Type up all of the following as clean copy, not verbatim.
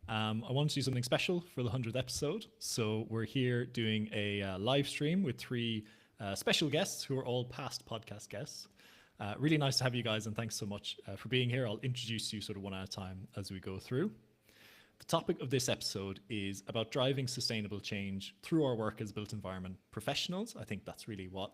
I want to do something special for the 100th episode. So we're here doing a live stream with three special guests who are all past podcast guests. Really nice to have you guys, and thanks so much for being here. I'll introduce you sort of one at a time as we go through. The topic of this episode is about driving sustainable change through our work as built environment professionals. I think that's really what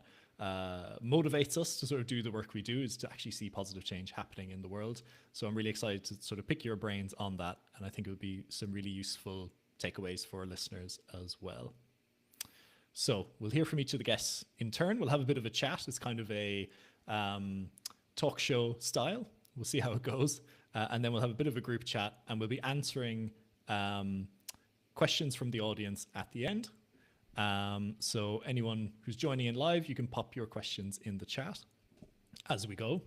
motivates us to sort of do the work we do, is to actually see positive change happening in the world. So I'm really excited to sort of pick your brains on that, and I think it would be some really useful takeaways for our listeners as well. So we'll hear from each of the guests in turn. We'll have a bit of a chat. It's kind of a talk show style. We'll see how it goes. And then we'll have a bit of a group chat, and we'll be answering questions from the audience at the end. So anyone who's joining in live, you can pop your questions in the chat as we go.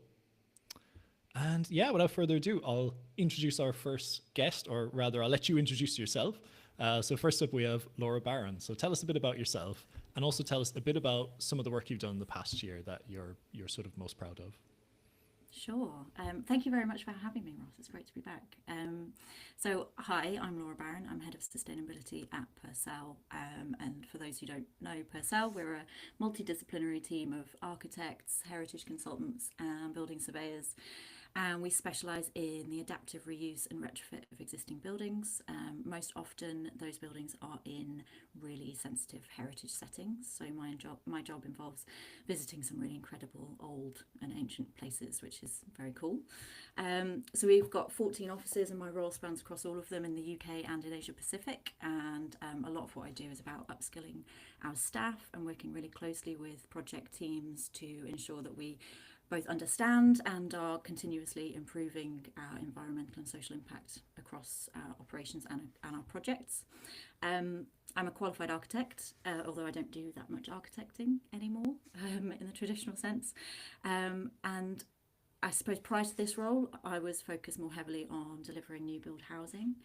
And yeah, without further ado, I'll introduce our first guest, or rather, I'll let you introduce yourself. So first up, we have Laura Barron. So tell us a bit about yourself, and also tell us a bit about some of the work you've done in the past year that you're sort of most proud of. Sure. Thank you very much for having me, Ross. It's great to be back. So, hi, I'm Laura Barron. I'm Head of Sustainability at Purcell. And for those who don't know Purcell, we're a multidisciplinary team of architects, heritage consultants, and building surveyors. And we specialise in the adaptive reuse and retrofit of existing buildings. Most often, those buildings are in really sensitive heritage settings. So my job involves visiting some really incredible old and ancient places, which is very cool. So we've got 14 offices, and my role spans across all of them in the UK and in Asia Pacific. And a lot of what I do is about upskilling our staff and working really closely with project teams to ensure that we both understand and are continuously improving our environmental and social impact across our operations and our projects. I'm a qualified architect, although I don't do that much architecting anymore in the traditional sense. And I suppose prior to this role, I was focused more heavily on delivering new build housing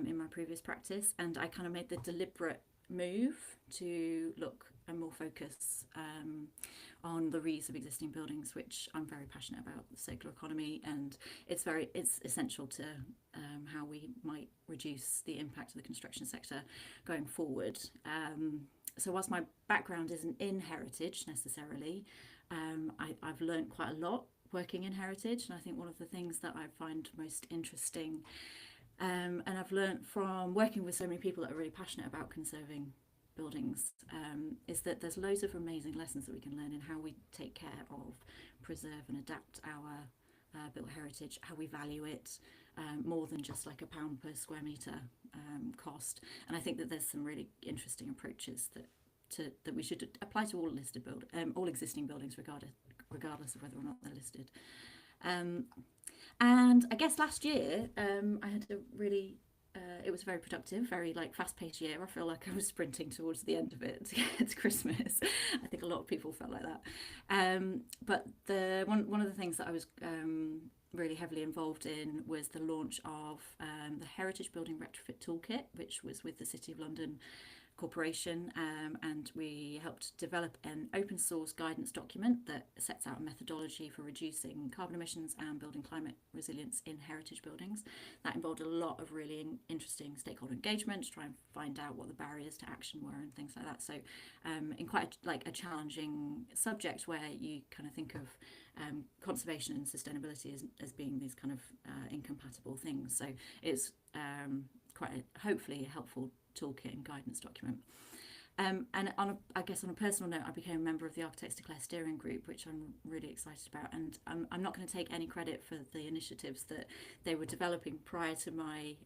in my previous practice, and I kind of made the deliberate move to look and more focus on the reuse of existing buildings, which I'm very passionate about, the circular economy, and it's essential to how we might reduce the impact of the construction sector going forward. So whilst my background isn't in heritage necessarily, I've learned quite a lot working in heritage, and I think one of the things that I find most interesting, and I've learned from working with so many people that are really passionate about conserving buildings, is that there's loads of amazing lessons that we can learn in how we take care of, preserve and adapt our built heritage, how we value it, more than just like £1 per square metre cost. And I think that there's some really interesting approaches that we should apply to all existing buildings, regardless of whether or not they're listed. And I guess last year I had a really it was very productive, very fast-paced year. I feel like I was sprinting towards the end of it to get to Christmas. I think a lot of people felt like that. But one of the things that I was really heavily involved in was the launch of the Heritage Building Retrofit Toolkit, which was with the City of London Corporation, and we helped develop an open source guidance document that sets out a methodology for reducing carbon emissions and building climate resilience in heritage buildings. That involved a lot of really interesting stakeholder engagement to try and find out what the barriers to action were and things like that. So in quite a challenging subject where you kind of think of conservation and sustainability as being these kind of incompatible things. So it's hopefully a helpful toolkit and guidance document. And I guess on a personal note, I became a member of the Architects Declare steering group, which I'm really excited about. And I'm not going to take any credit for the initiatives that they were developing prior to my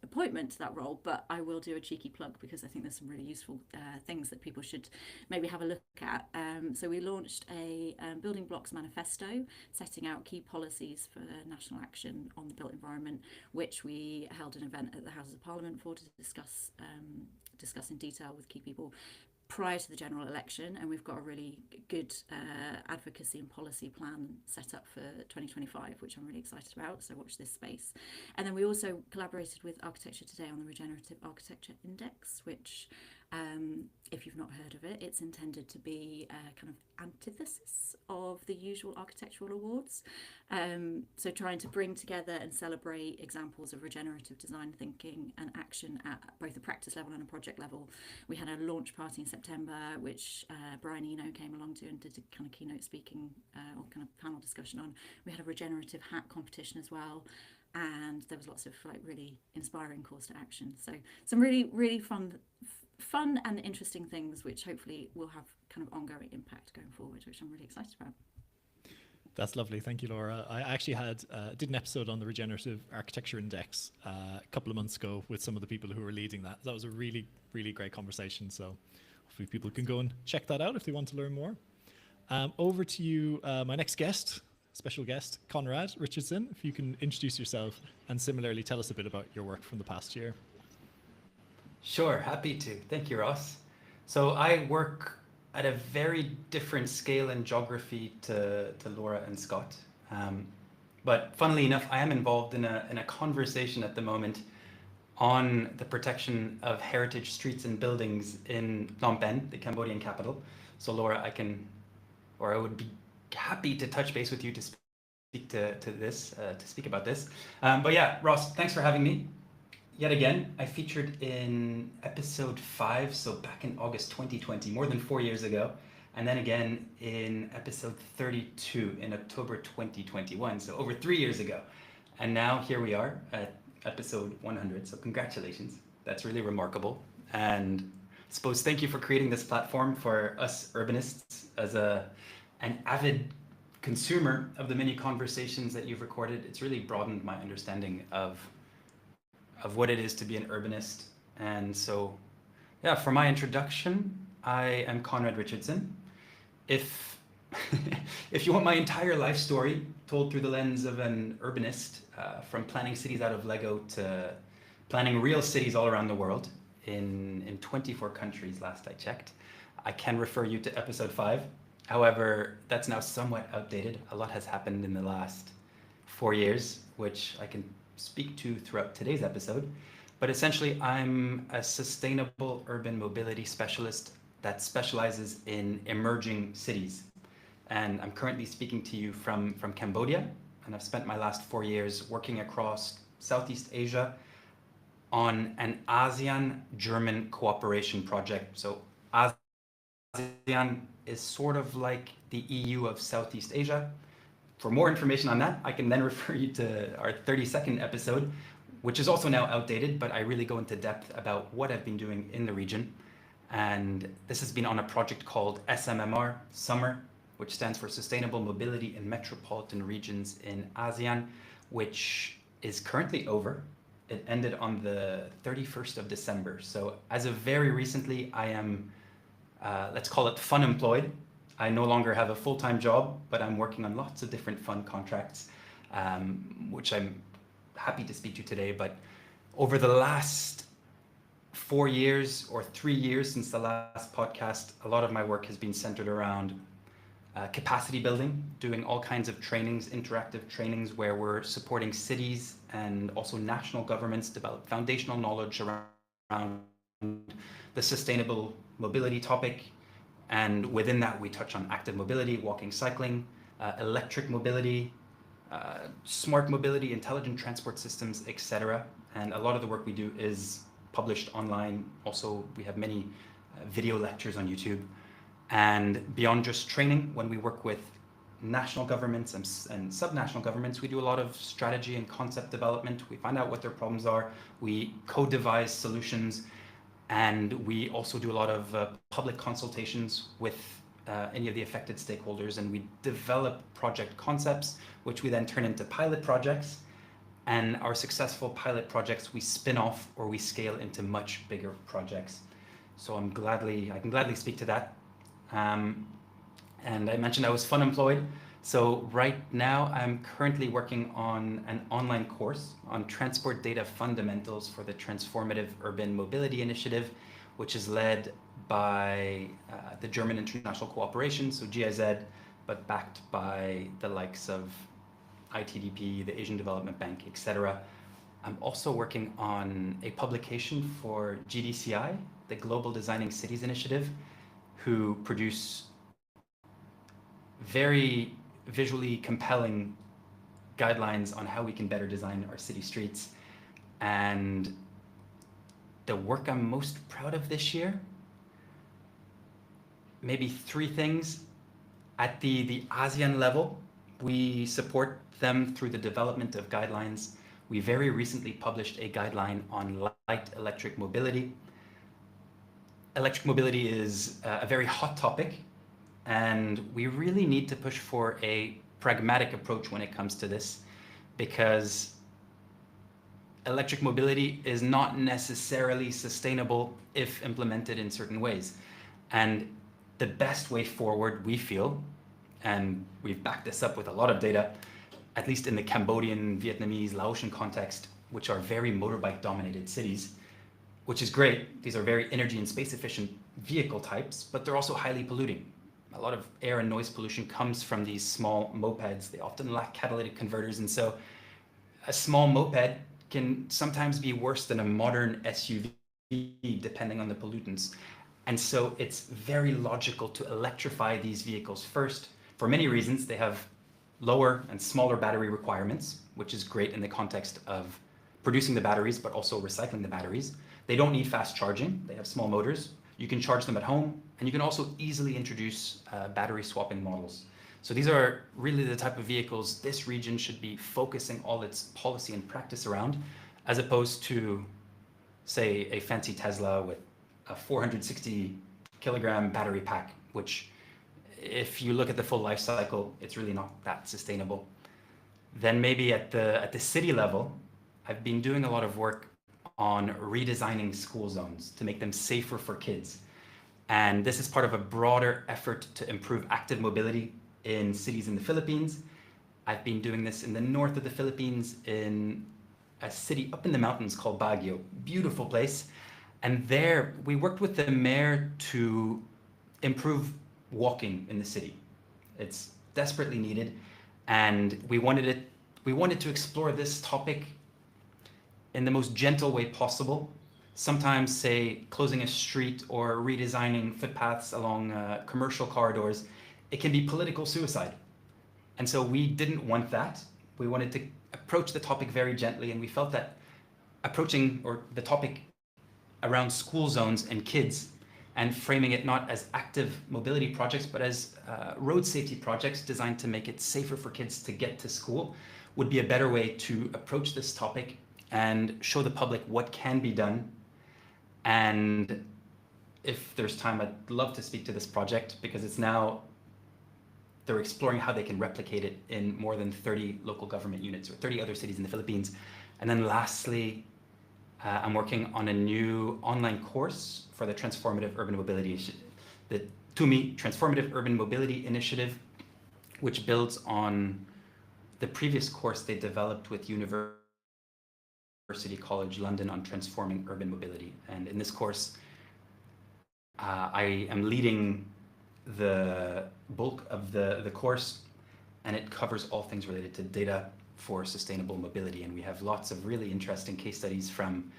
appointment to that role, but I will do a cheeky plug because I think there's some really useful things that people should maybe have a look at. So we launched a building blocks manifesto setting out key policies for national action on the built environment, which we held an event at the Houses of Parliament for to discuss in detail with key people prior to the general election, and we've got a really good advocacy and policy plan set up for 2025, which I'm really excited about, so watch this space. And then we also collaborated with Architecture Today on the Regenerative Architecture Index, which If you've not heard of it, it's intended to be a kind of antithesis of the usual architectural awards. So trying to bring together and celebrate examples of regenerative design thinking and action at both a practice level and a project level. We had a launch party in September, which Brian Eno came along to and did a kind of keynote speaking or kind of panel discussion on. We had a regenerative hat competition as well. And there was lots of like really inspiring calls to action. So some really fun and interesting things, which hopefully will have kind of ongoing impact going forward, which I'm really excited about. That's lovely. Thank you, Laura. I actually did an episode on the Regenerative Architecture Index a couple of months ago with some of the people who were leading that. That was a really great conversation. So hopefully people can go and check that out if they want to learn more. Over to you, my next guest, special guest, Conrad Richardson. If you can introduce yourself and similarly tell us a bit about your work from the past year. Sure, happy to. Thank you, Ross. So I work at a very different scale and geography to Laura and Scott. But funnily enough, I am involved in a conversation at the moment on the protection of heritage streets and buildings in Phnom Penh, the Cambodian capital. So Laura, I would be happy to touch base with you to speak about this. But yeah, Ross, thanks for having me. Yet again, I featured in episode 5, so back in August 2020, more than 4 years ago, and then again in episode 32 in October 2021, so over 3 years ago. And now here we are at episode 100, so congratulations. That's really remarkable. And I suppose thank you for creating this platform for us urbanists as an avid consumer of the many conversations that you've recorded. It's really broadened my understanding of what it is to be an urbanist. And so, yeah, for my introduction, I am Conrad Richardson. If you want my entire life story told through the lens of an urbanist, from planning cities out of Lego to planning real cities all around the world in 24 countries last I checked, I can refer you to episode 5. However, that's now somewhat outdated. A lot has happened in the last 4 years, which I can speak to throughout today's episode. But essentially, I'm a sustainable urban mobility specialist that specializes in emerging cities. And I'm currently speaking to you from Cambodia. And I've spent my last 4 years working across Southeast Asia on an ASEAN-German cooperation project. So ASEAN is sort of like the EU of Southeast Asia. For more information on that, I can then refer you to our 32nd episode, which is also now outdated, but I really go into depth about what I've been doing in the region. And this has been on a project called SMMR, Summer, which stands for Sustainable Mobility in Metropolitan Regions in ASEAN, which is currently over. It ended on the 31st of December. So as of very recently, I am, let's call it fun employed. I no longer have a full-time job, but I'm working on lots of different fun contracts, which I'm happy to speak to today. But over the last 4 years or 3 years since the last podcast, a lot of my work has been centered around capacity building, doing all kinds of trainings, interactive trainings where we're supporting cities and also national governments develop foundational knowledge around the sustainable mobility topic. And within that, we touch on active mobility, walking, cycling, electric mobility, smart mobility, intelligent transport systems, etc. And a lot of the work we do is published online. Also, we have many video lectures on YouTube. And beyond just training, when we work with national governments and subnational governments, we do a lot of strategy and concept development. We find out what their problems are. We co-devise solutions. And we also do a lot of public consultations with any of the affected stakeholders, and we develop project concepts, which we then turn into pilot projects. And our successful pilot projects, we spin off or we scale into much bigger projects. So I can gladly speak to that. And I mentioned I was fun employed. So right now I'm currently working on an online course on transport data fundamentals for the Transformative Urban Mobility Initiative, which is led by the German International Cooperation, so GIZ, but backed by the likes of ITDP, the Asian Development Bank, etc. I'm also working on a publication for GDCI, the Global Designing Cities Initiative, who produce very visually compelling guidelines on how we can better design our city streets. And the work I'm most proud of this year, maybe three things. At the ASEAN level, we support them through the development of guidelines. We very recently published a guideline on light electric mobility. Electric mobility is a very hot topic, and we really need to push for a pragmatic approach when it comes to this, because electric mobility is not necessarily sustainable if implemented in certain ways. And the best way forward, we feel, and we've backed this up with a lot of data, at least in the Cambodian, Vietnamese, Laotian context, which are very motorbike dominated cities, which is great. These are very energy and space efficient vehicle types, but they're also highly polluting. A lot of air and noise pollution comes from these small mopeds. They often lack catalytic converters, and so a small moped can sometimes be worse than a modern SUV, depending on the pollutants. And so it's very logical to electrify these vehicles first. For many reasons, they have lower and smaller battery requirements, which is great in the context of producing the batteries, but also recycling the batteries. They don't need fast charging. They have small motors. You can charge them at home, and you can also easily introduce battery swapping models. So these are really the type of vehicles this region should be focusing all its policy and practice around, as opposed to, say, a fancy Tesla with a 460 kilogram battery pack, which, if you look at the full life cycle, it's really not that sustainable. Then maybe at the city level, I've been doing a lot of work on redesigning school zones to make them safer for kids. And this is part of a broader effort to improve active mobility in cities in the Philippines. I've been doing this in the north of the Philippines in a city up in the mountains called Baguio. Beautiful place. And there we worked with the mayor to improve walking in the city. It's desperately needed. And we wanted to explore this topic in the most gentle way possible. Sometimes, say, closing a street or redesigning footpaths along commercial corridors, it can be political suicide. And so we didn't want that. We wanted to approach the topic very gently, and we felt that approaching the topic around school zones and kids and framing it not as active mobility projects, but as road safety projects designed to make it safer for kids to get to school would be a better way to approach this topic and show the public what can be done. And if there's time, I'd love to speak to this project, because it's now, they're exploring how they can replicate it in more than 30 local government units or 30 other cities in the Philippines. And then lastly, I'm working on a new online course for the Transformative Urban Mobility, the TUMI Transformative Urban Mobility Initiative, which builds on the previous course they developed with University College London on transforming urban mobility. And in this course, I am leading the bulk of the course, and it covers all things related to data for sustainable mobility. And we have lots of really interesting case studies from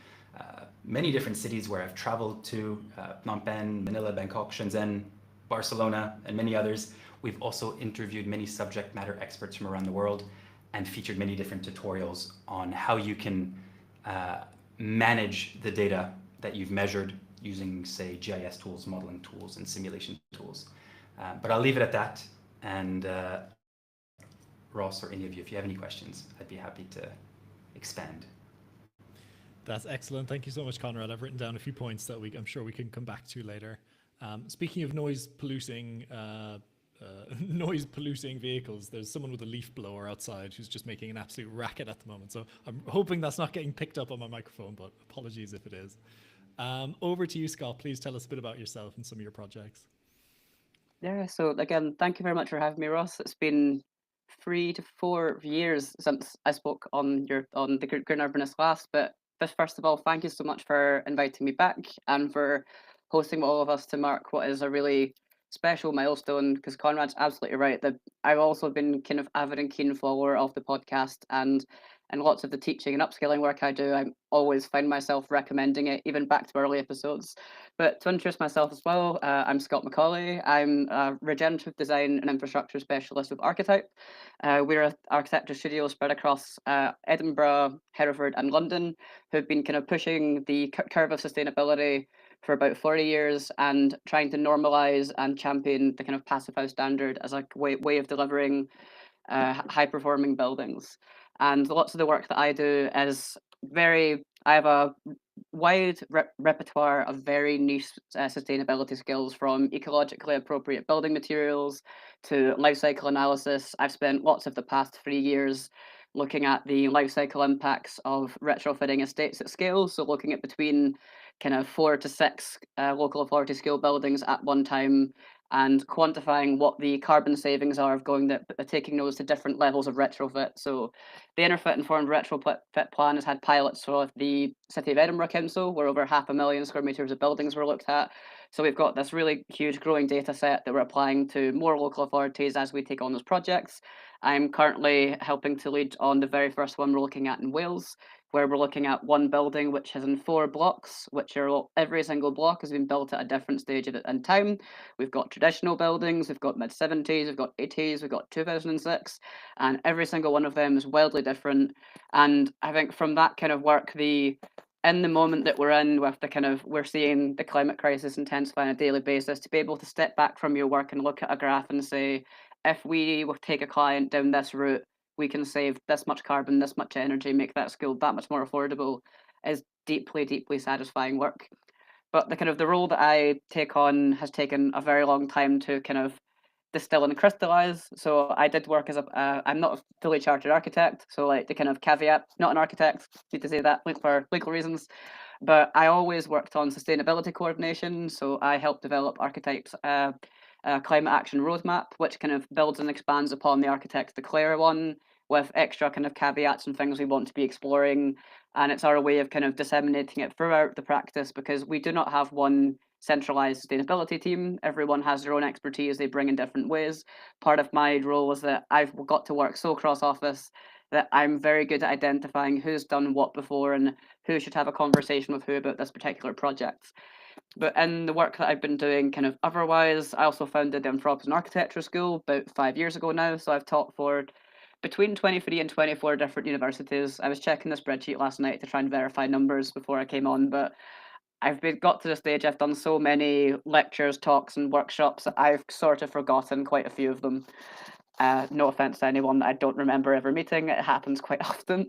many different cities where I've traveled to, Phnom Penh, Manila, Bangkok, Shenzhen, Barcelona, and many others. We've also interviewed many subject matter experts from around the world and featured many different tutorials on how you can manage the data that you've measured using, say, GIS tools, modeling tools, and simulation tools. But I'll leave it at that. And Ross or any of you, if you have any questions, I'd be happy to expand. That's excellent. Thank you so much, Conrad. I've written down a few points that I'm sure we can come back to later. Speaking of noise polluting vehicles, there's someone with a leaf blower outside who's just making an absolute racket at the moment. So I'm hoping that's not getting picked up on my microphone, but apologies if it is. Over to you, Scott. Please tell us a bit about yourself and some of your projects. Yeah, so again, thank you very much for having me, Ross. It's been 3 to 4 years since I spoke on the Green Urbanist class, but first of all, thank you so much for inviting me back and for hosting all of us to mark what is a really special milestone, because Conrad's absolutely right that I've also been kind of avid and keen follower of the podcast, and and lots of the teaching and upskilling work I do, I always find myself recommending it, even back to early episodes. But to introduce myself as well, I'm Scott Macaulay. I'm a regenerative design and infrastructure specialist with Archetype. We're an architecture studio spread across Edinburgh, Hereford, and London, who've been kind of pushing the curve of sustainability for about 40 years and trying to normalize and champion the kind of passive house standard as a way of delivering high performing buildings. And lots of the work that I do is I have a wide repertoire of very niche sustainability skills, from ecologically appropriate building materials to life cycle analysis. I've spent lots of the past 3 years looking at the life cycle impacts of retrofitting estates at scale. So looking at between kind of 4 to 6 local authority scale buildings at one time, and quantifying what the carbon savings are of taking those to different levels of retrofit. So the Interfit Informed Retrofit Plan has had pilots with the City of Edinburgh Council, where over 500,000 square metres of buildings were looked at. So we've got this really huge growing data set that we're applying to more local authorities as we take on those projects. I'm currently helping to lead on the very first one we're looking at in Wales, where we're looking at one building which is in 4 blocks, which are every single block has been built at a different stage of it in time. We've got traditional buildings, we've got mid-70s, we've got 80s, we've got 2006, and every single one of them is wildly different. And I think from that kind of work, in the moment that we're in, with we're seeing the climate crisis intensify on a daily basis, to be able to step back from your work and look at a graph and say, if we will take a client down this route, we can save this much carbon, this much energy, make that school that much more affordable, is deeply, deeply satisfying work. But the role that I take on has taken a very long time to kind of distill and crystallize. So I did work as I'm not a fully chartered architect, so like the kind of caveat, not an architect, need to say that for legal reasons. But I always worked on sustainability coordination, so I helped develop Archetype's climate action roadmap, which kind of builds and expands upon the Architects Declare one, with extra kind of caveats and things we want to be exploring. And it's our way of kind of disseminating it throughout the practice, because we do not have one centralized sustainability team. Everyone has their own expertise they bring in different ways. Part of my role is that I've got to work so cross office that I'm very good at identifying who's done what before and who should have a conversation with who about this particular project. But in the work that I've been doing kind of otherwise, I also founded the Anthropos Architecture School about 5 years ago now. So I've taught for between 23 and 24 different universities. I was checking the spreadsheet last night to try and verify numbers before I came on, but got to the stage, I've done so many lectures, talks, and workshops that I've sort of forgotten quite a few of them. No offense to anyone that I don't remember ever meeting, it happens quite often.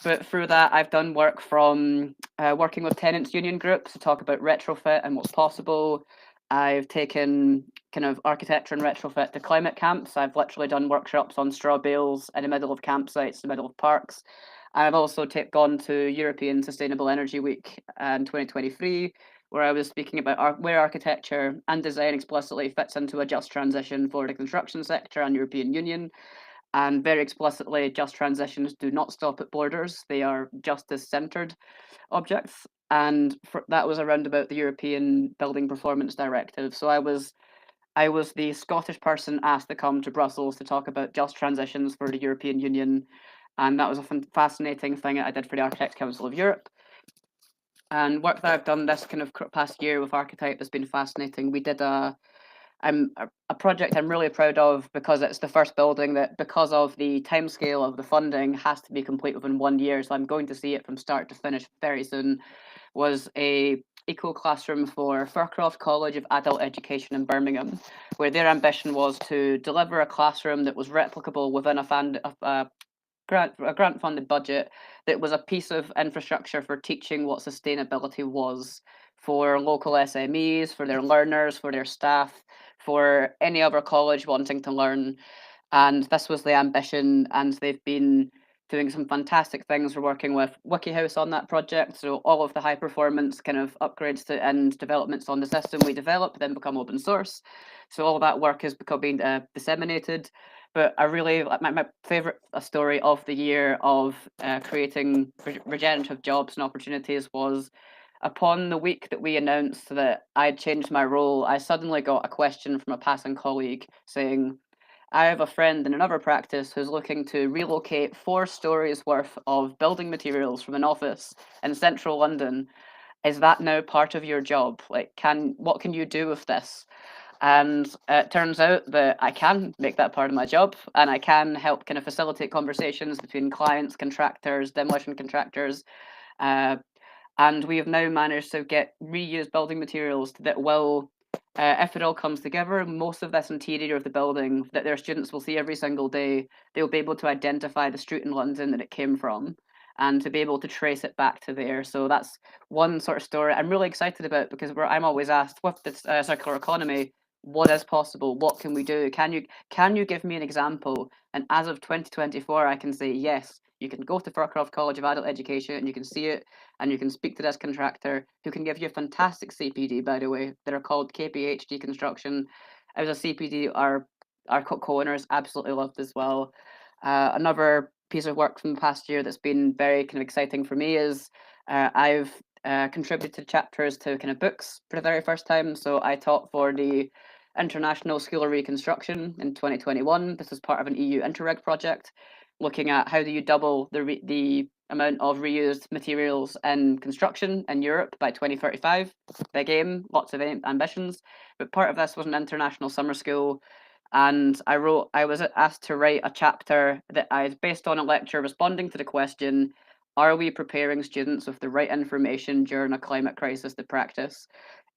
But through that, I've done work from working with tenants union groups to talk about retrofit and what's possible. I've taken kind of architecture and retrofit to climate camps. I've literally done workshops on straw bales in the middle of campsites, in the middle of parks. I've also gone to European Sustainable Energy Week in 2023, where I was speaking about where architecture and design explicitly fits into a just transition for the construction sector and European Union. And very explicitly, just transitions do not stop at borders. They are justice-centred objects. And that was around about the European Building Performance Directive. So I was the Scottish person asked to come to Brussels to talk about just transitions for the European Union. And that was a fascinating thing that I did for the Architects Council of Europe. And work that I've done this kind of past year with Archetype has been fascinating. We did a project I'm really proud of, because it's the first building that, because of the timescale of the funding, has to be complete within 1 year. So I'm going to see it from start to finish very soon. Was a eco classroom for Fircroft College of Adult Education in Birmingham, where their ambition was to deliver a classroom that was replicable within a grant funded budget, that was a piece of infrastructure for teaching what sustainability was for local SMEs, for their learners, for their staff, for any other college wanting to learn. And this was the ambition, and they've been doing some fantastic things. We're working with WikiHouse on that project, so all of the high performance kind of upgrades and developments on the system we develop then become open source. So all that work is becoming disseminated. But I really, my favorite story of the year of creating regenerative jobs and opportunities was, upon the week that we announced that I'd changed my role, I suddenly got a question from a passing colleague saying, I have a friend in another practice who's looking to relocate 4 stories worth of building materials from an office in central London. Is that now part of your job? Like, what can you do with this? And it turns out that I can make that part of my job, and I can help kind of facilitate conversations between clients, contractors, demolition contractors, uh, and we have now managed to get reused building materials that will, if it all comes together, most of this interior of the building that their students will see every single day, they'll be able to identify the street in London that it came from and to be able to trace it back to there. So that's one sort of story I'm really excited about, because I'm always asked with this circular economy, what is possible? What can we do? Can you give me an example? And as of 2024, I can say yes. You can go to Faircroft College of Adult Education and you can see it, and you can speak to this contractor who can give you a fantastic CPD, by the way. They're called KPHD Construction. It was a CPD our co-owners absolutely loved as well. Another piece of work from the past year that's been very kind of exciting for me is I've contributed chapters to kind of books for the very first time. So I taught for the International School of Reconstruction in 2021. This is part of an EU Interreg project, looking at how do you double the amount of reused materials in construction in Europe by 2035. Big aim, lots of ambitions. But part of this was an international summer school. And I was asked to write a chapter that I based on a lecture responding to the question, are we preparing students with the right information during a climate crisis to practice?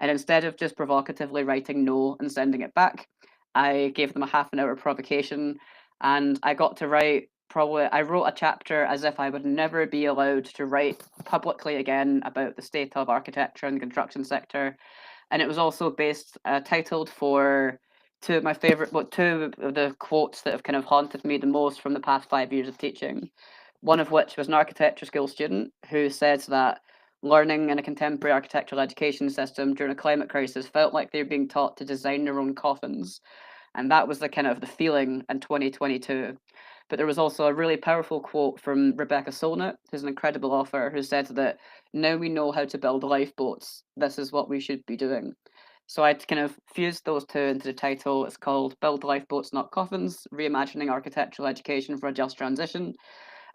And instead of just provocatively writing no and sending it back, I gave them a half an hour provocation, and I got to write I wrote a chapter as if I would never be allowed to write publicly again about the state of architecture and the construction sector. And it was also titled for two of my two of the quotes that have kind of haunted me the most from the past 5 years of teaching. One of which was an architecture school student who said that learning in a contemporary architectural education system during a climate crisis felt like they were being taught to design their own coffins. And that was the kind of the feeling in 2022. But there was also a really powerful quote from Rebecca Solnit, who's an incredible author, who said that now we know how to build lifeboats, this is what we should be doing. So I'd kind of fused those two into the title. It's called Build Lifeboats, Not Coffins, Reimagining Architectural Education for a Just Transition.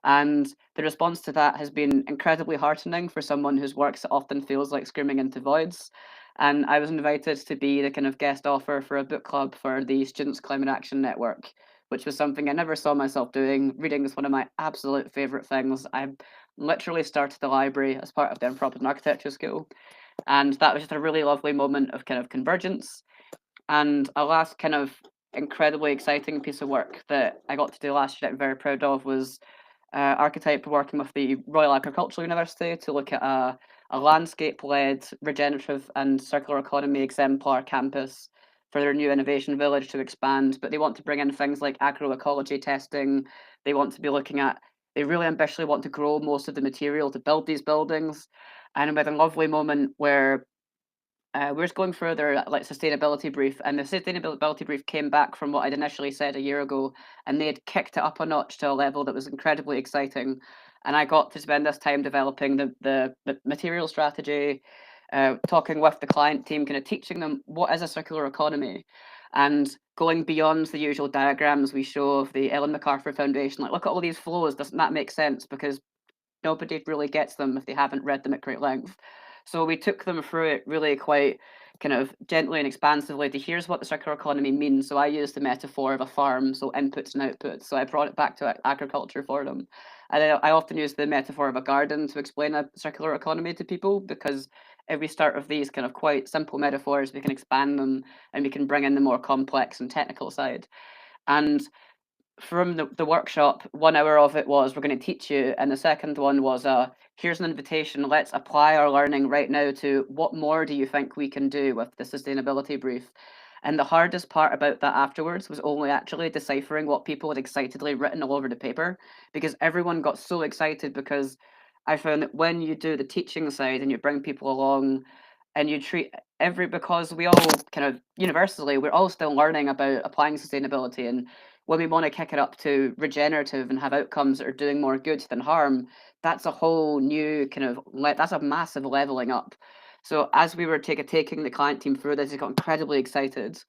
And the response to that has been incredibly heartening for someone whose work often feels like screaming into voids. And I was invited to be the kind of guest author for a book club for the Students' Climate Action Network, which was something I never saw myself doing. Reading is one of my absolute favourite things. I literally started the library as part of the Improper Architecture School. And that was just a really lovely moment of kind of convergence. And a last kind of incredibly exciting piece of work that I got to do last year that I'm very proud of was Archetype working with the Royal Agricultural University to look at a landscape-led regenerative and circular economy exemplar campus for their new innovation village to expand. But they want to bring in things like agroecology testing. They want to be looking at, they really ambitiously want to grow most of the material to build these buildings. And we had a lovely moment where we're just going through their like sustainability brief, and the sustainability brief came back from what I'd initially said a year ago, and they had kicked it up a notch to a level that was incredibly exciting. And I got to spend this time developing the material strategy, talking with the client team, kind of teaching them what is a circular economy, and going beyond the usual diagrams we show of the Ellen MacArthur Foundation. Like, look at all these flows. Doesn't that make sense? Because nobody really gets them if they haven't read them at great length. So we took them through it really quite kind of gently and expansively to here's what the circular economy means. So I used the metaphor of a farm, so inputs and outputs. So I brought it back to agriculture for them. And I often use the metaphor of a garden to explain a circular economy to people, because if we start with these kind of quite simple metaphors, we can expand them and we can bring in the more complex and technical side. And from the workshop, 1 hour of it was we're going to teach you, and the second one was here's an invitation, let's apply our learning right now to what more do you think we can do with the sustainability brief. And the hardest part about that afterwards was only actually deciphering what people had excitedly written all over the paper, because everyone got so excited, because I found that when you do the teaching side and you bring people along and you treat because we all kind of universally, we're all still learning about applying sustainability, and when we want to kick it up to regenerative and have outcomes that are doing more good than harm, that's a whole new kind of that's a massive leveling up. So as we were taking the client team through this, they got incredibly excited.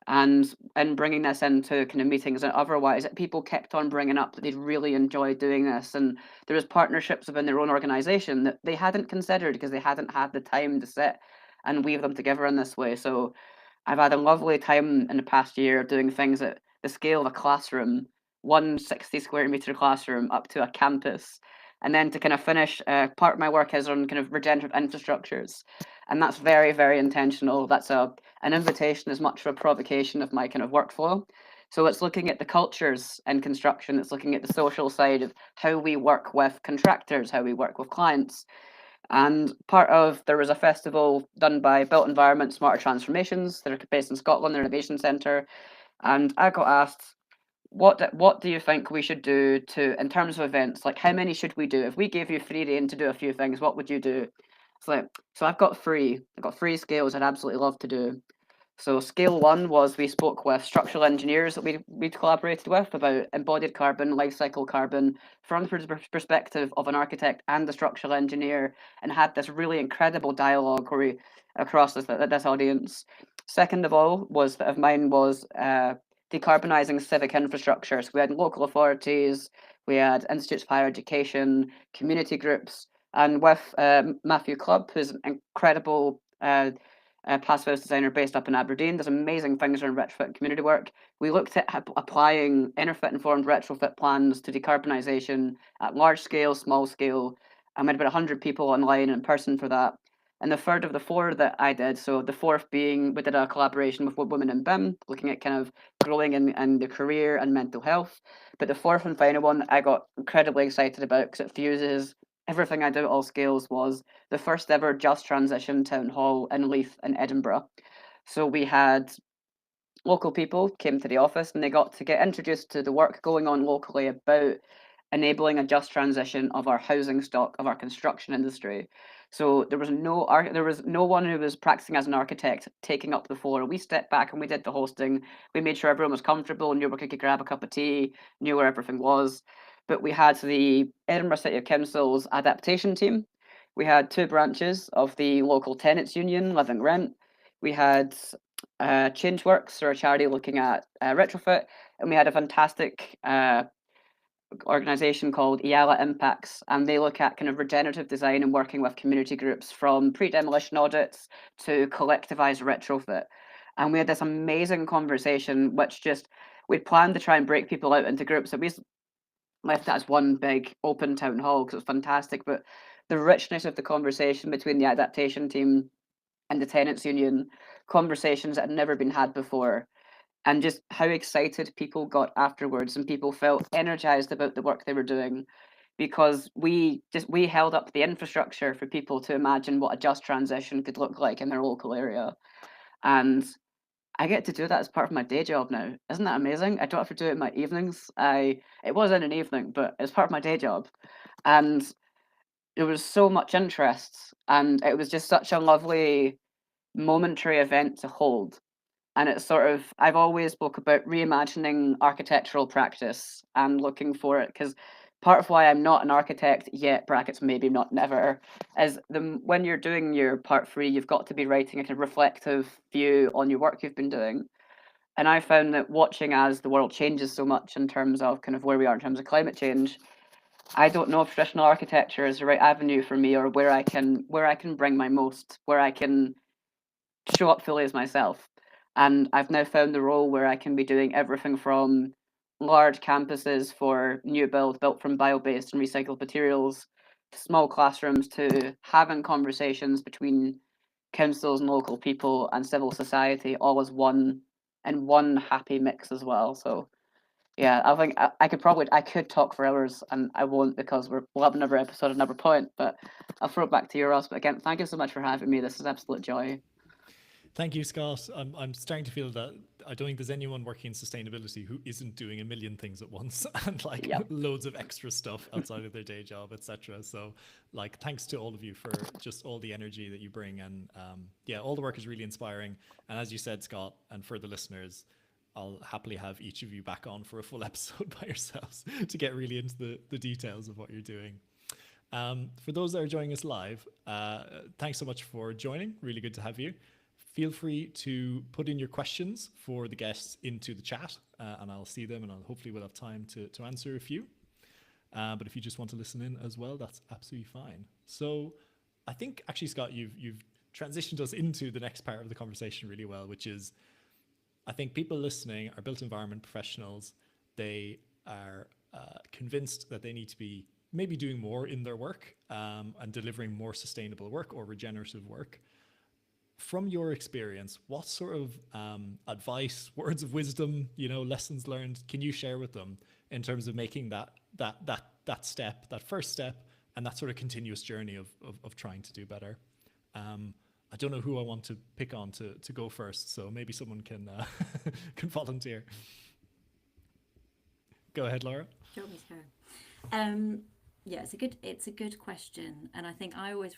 And bringing this into kind of meetings and otherwise, that people kept on bringing up that they'd really enjoyed doing this, and there was partnerships within their own organisation that they hadn't considered because they hadn't had the time to sit and weave them together in this way. So I've had a lovely time in the past year doing things at the scale of a classroom, 160 square meter classroom up to a campus. And then to kind of finish, part of my work is on kind of regenerative infrastructures. And that's very, very intentional. That's an invitation as much of a provocation of my kind of workflow. So it's looking at the cultures in construction, it's looking at the social side of how we work with contractors, how we work with clients. And there was a festival done by Built Environment Smarter Transformations. They're based in Scotland, they're an innovation centre. And I got asked, what do you think we should do in terms of events? Like, how many should we do? If we gave you free rein to do a few things, what would you do? It's like, so I've got three scales I'd absolutely love to do. So scale one was we spoke with structural engineers that we'd collaborated with about embodied carbon, life cycle carbon, from the perspective of an architect and a structural engineer, and had this really incredible dialogue across this audience. Second of all of mine was decarbonising civic infrastructure. So we had local authorities, we had institutes of higher education, community groups, and with Matthew Clubb, who's an incredible passive house designer based up in Aberdeen. There's amazing things around retrofit and community work. We looked at applying interfit informed retrofit plans to decarbonisation at large scale, small scale. I had about 100 people online in person for that. And the third of the four that I did, so the fourth being we did a collaboration with Women in BIM, looking at kind of growing in the career and mental health. But the fourth and final one I got incredibly excited about because it fuses everything I do at all scales was the first ever Just Transition town hall in Leith in Edinburgh. So we had local people came to the office and they got to get introduced to the work going on locally about enabling a just transition of our housing stock, of our construction industry. So there was no one who was practicing as an architect taking up the floor. We stepped back and we did the hosting. We made sure everyone was comfortable, knew where we could grab a cup of tea, knew where everything was. But we had the Edinburgh City Council's adaptation team. We had two branches of the local tenants union, Living Rent. We had Changeworks, or a charity looking at retrofit, and we had a fantastic organization called IALA Impacts, and they look at kind of regenerative design and working with community groups from pre-demolition audits to collectivized retrofit. And we had this amazing conversation, which we'd planned to try and break people out into groups. So we left that as one big open town hall because it was fantastic. But the richness of the conversation between the adaptation team and the tenants union, conversations that had never been had before, and just how excited people got afterwards, and people felt energized about the work they were doing because we held up the infrastructure for people to imagine what a just transition could look like in their local area. And I get to do that as part of my day job now. Isn't that amazing? I don't have to do it in my evenings. It was in an evening, but it's part of my day job. And there was so much interest, and it was just such a lovely momentary event to hold. And it's I've always spoke about reimagining architectural practice and looking for it because part of why I'm not an architect yet, brackets maybe not never, is when you're doing your part three, you've got to be writing a kind of reflective view on your work you've been doing. And I found that watching as the world changes so much in terms of kind of where we are in terms of climate change, I don't know if traditional architecture is the right avenue for me or where I can bring my most, where I can show up fully as myself. And I've now found the role where I can be doing everything from large campuses for new built from bio-based and recycled materials, to small classrooms, to having conversations between councils and local people and civil society all as one happy mix as well. So yeah, I think I could talk for hours and I won't because we'll have another episode, another point, but I'll throw it back to you, Ross. But again, thank you so much for having me. This is absolute joy. Thank you, Scott. I'm starting to feel that I don't think there's anyone working in sustainability who isn't doing a million things at once and like loads of extra stuff outside of their day job, etc. So like, thanks to all of you for just all the energy that you bring. And yeah, all the work is really inspiring. And as you said, Scott, and for the listeners, I'll happily have each of you back on for a full episode by yourselves to get really into the details of what you're doing. For those that are joining us live, thanks so much for joining. Really good to have you. feel free to put in your questions for the guests into the chat, and I'll see them, and hopefully we'll have time to answer a few. But if you just want to listen in as well, that's absolutely fine. So I think actually, Scott, you've transitioned us into the next part of the conversation really well, which is, I think people listening are built environment professionals. They are convinced that they need to be maybe doing more in their work and delivering more sustainable work or regenerative work. From your experience, what sort of advice, words of wisdom, lessons learned can you share with them in terms of making that step, that first step, and that sort of continuous journey of trying to do better? I don't know who I want to pick on to go first, so maybe someone can can volunteer. Go ahead, Laura. Do you want me to go? Yeah, it's a good question, and I think I always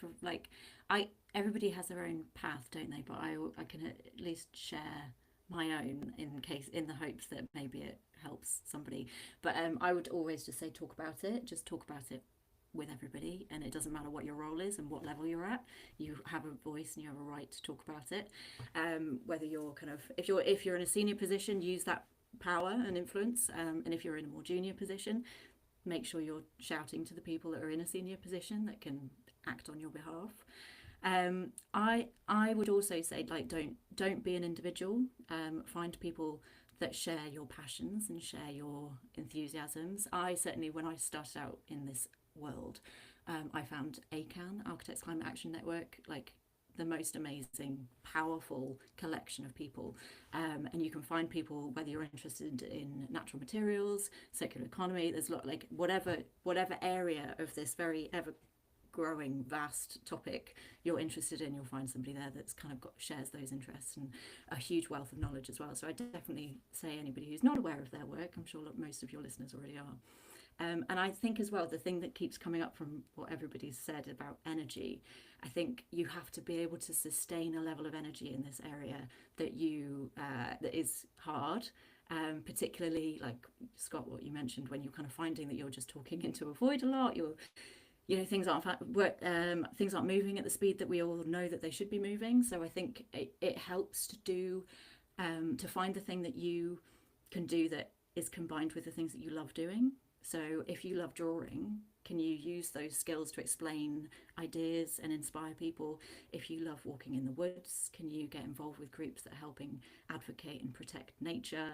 everybody has their own path, don't they? But I can at least share my own in the hopes that maybe it helps somebody. But I would always just say talk about it. Just talk about it with everybody, and it doesn't matter what your role is and what level you're at. You have a voice and you have a right to talk about it. Whether you're if you're in a senior position, use that power and influence, and if you're in a more junior position, make sure you're shouting to the people that are in a senior position that can act on your behalf. I would also say, don't be an individual. Find people that share your passions and share your enthusiasms. I certainly, when I started out in this world, I found ACAN, Architects Climate Action Network, the most amazing, powerful collection of people. And you can find people, whether you're interested in natural materials, circular economy, there's a lot, whatever area of this very ever growing vast topic you're interested in, you'll find somebody there that's shares those interests, and a huge wealth of knowledge as well. So I definitely say anybody who's not aware of their work, I'm sure most of your listeners already are. And I think as well, the thing that keeps coming up from what everybody's said about energy, I think you have to be able to sustain a level of energy in this area that is hard, particularly like Scott, what you mentioned, when you're finding that you're just talking into a void a lot. Things aren't moving at the speed that we all know that they should be moving. So I think it helps to find the thing that you can do that is combined with the things that you love doing. So if you love drawing, can you use those skills to explain ideas and inspire people? If you love walking in the woods, can you get involved with groups that are helping advocate and protect nature?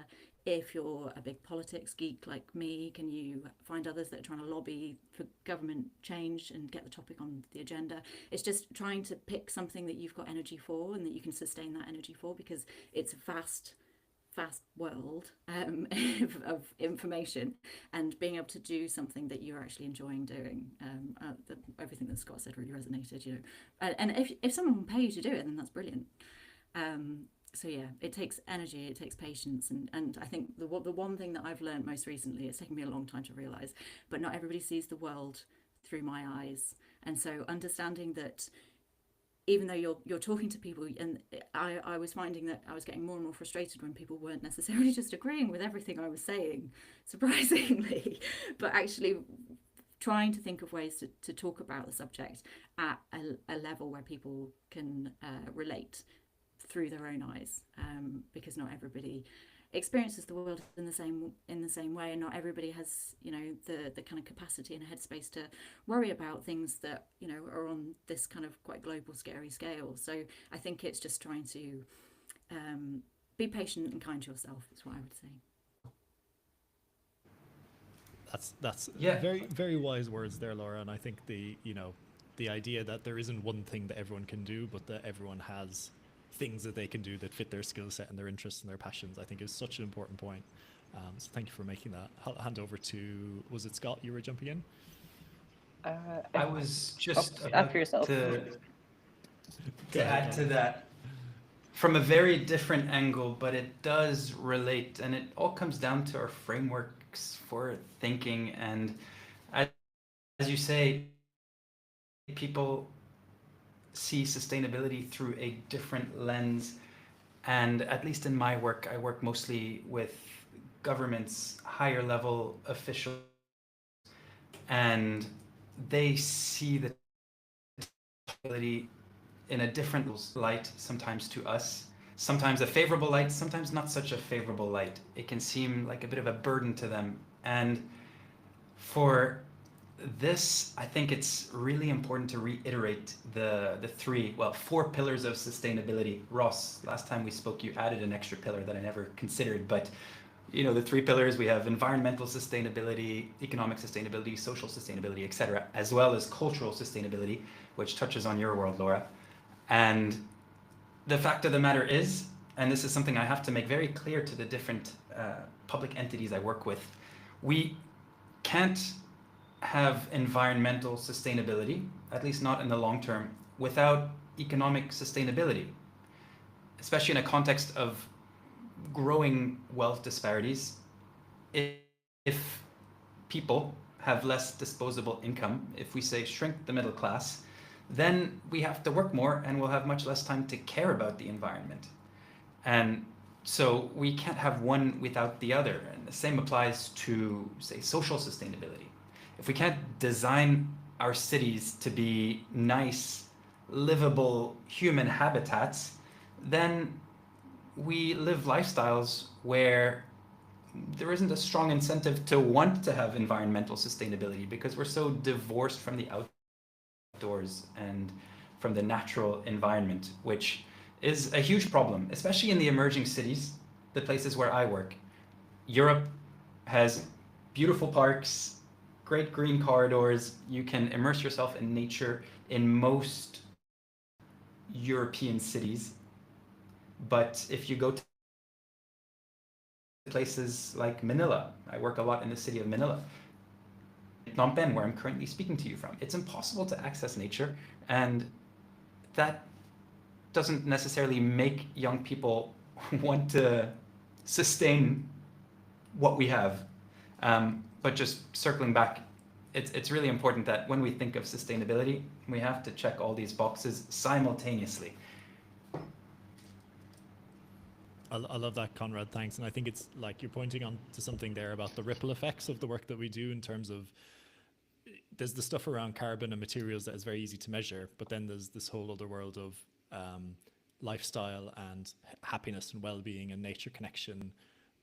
If you're a big politics geek like me, can you find others that are trying to lobby for government change and get the topic on the agenda? It's just trying to pick something that you've got energy for and that you can sustain that energy for, because it's a vast world of information, and being able to do something that you're actually enjoying doing. Everything that Scott said really resonated, and if someone will pay you to do it, then that's brilliant. So yeah, it takes energy, it takes patience, and I think the one thing that I've learned most recently, it's taken me a long time to realize, but not everybody sees the world through my eyes. And so understanding that even though you're talking to people, and I was finding that I was getting more and more frustrated when people weren't necessarily just agreeing with everything I was saying, surprisingly, but actually trying to think of ways to talk about the subject at a level where people can relate through their own eyes, because not everybody experiences the world in the same way, and not everybody has the kind of capacity and headspace to worry about things that are on this kind of quite global, scary scale. So I think it's just trying to be patient and kind to yourself, is what I would say. That's very, very wise words there, Laura. And I think the idea that there isn't one thing that everyone can do, but that everyone has things that they can do that fit their skill set and their interests and their passions, I think is such an important point. So thank you for making that. I'll hand over to, was it Scott you were jumping in? I was just about to add to that from a very different angle, but it does relate, and it all comes down to our frameworks for thinking. And as you say, people see sustainability through a different lens, and at least in my work, I work mostly with governments, higher level officials, and they see the sustainability in a different light sometimes to us. Sometimes a favorable light, sometimes not such a favorable light. It can seem like a bit of a burden to them. And for this, I think it's really important to reiterate the four pillars of sustainability. Ross, last time we spoke, you added an extra pillar that I never considered, but the three pillars, we have environmental sustainability, economic sustainability, social sustainability, etc., as well as cultural sustainability, which touches on your world, Laura. And the fact of the matter is, and this is something I have to make very clear to the different public entities I work with, we can't have environmental sustainability, at least not in the long term, without economic sustainability, especially in a context of growing wealth disparities. If people have less disposable income, if we say shrink the middle class, then we have to work more and we'll have much less time to care about the environment. And so we can't have one without the other. And the same applies to, say, social sustainability. If we can't design our cities to be nice, livable human habitats, then we live lifestyles where there isn't a strong incentive to want to have environmental sustainability because we're so divorced from the outdoors and from the natural environment, which is a huge problem, especially in the emerging cities, the places where I work. Europe has beautiful parks, great green corridors. You can immerse yourself in nature in most European cities. But if you go to places like Manila, I work a lot in the city of Manila, Phnom Penh, where I'm currently speaking to you from, it's impossible to access nature, and that doesn't necessarily make young people want to sustain what we have. But just circling back, it's really important that when we think of sustainability, we have to check all these boxes simultaneously. I love that, Conrad. Thanks. And I think it's like you're pointing on to something there about the ripple effects of the work that we do in terms of there's the stuff around carbon and materials that is very easy to measure, but then there's this whole other world of lifestyle and happiness and well-being and nature connection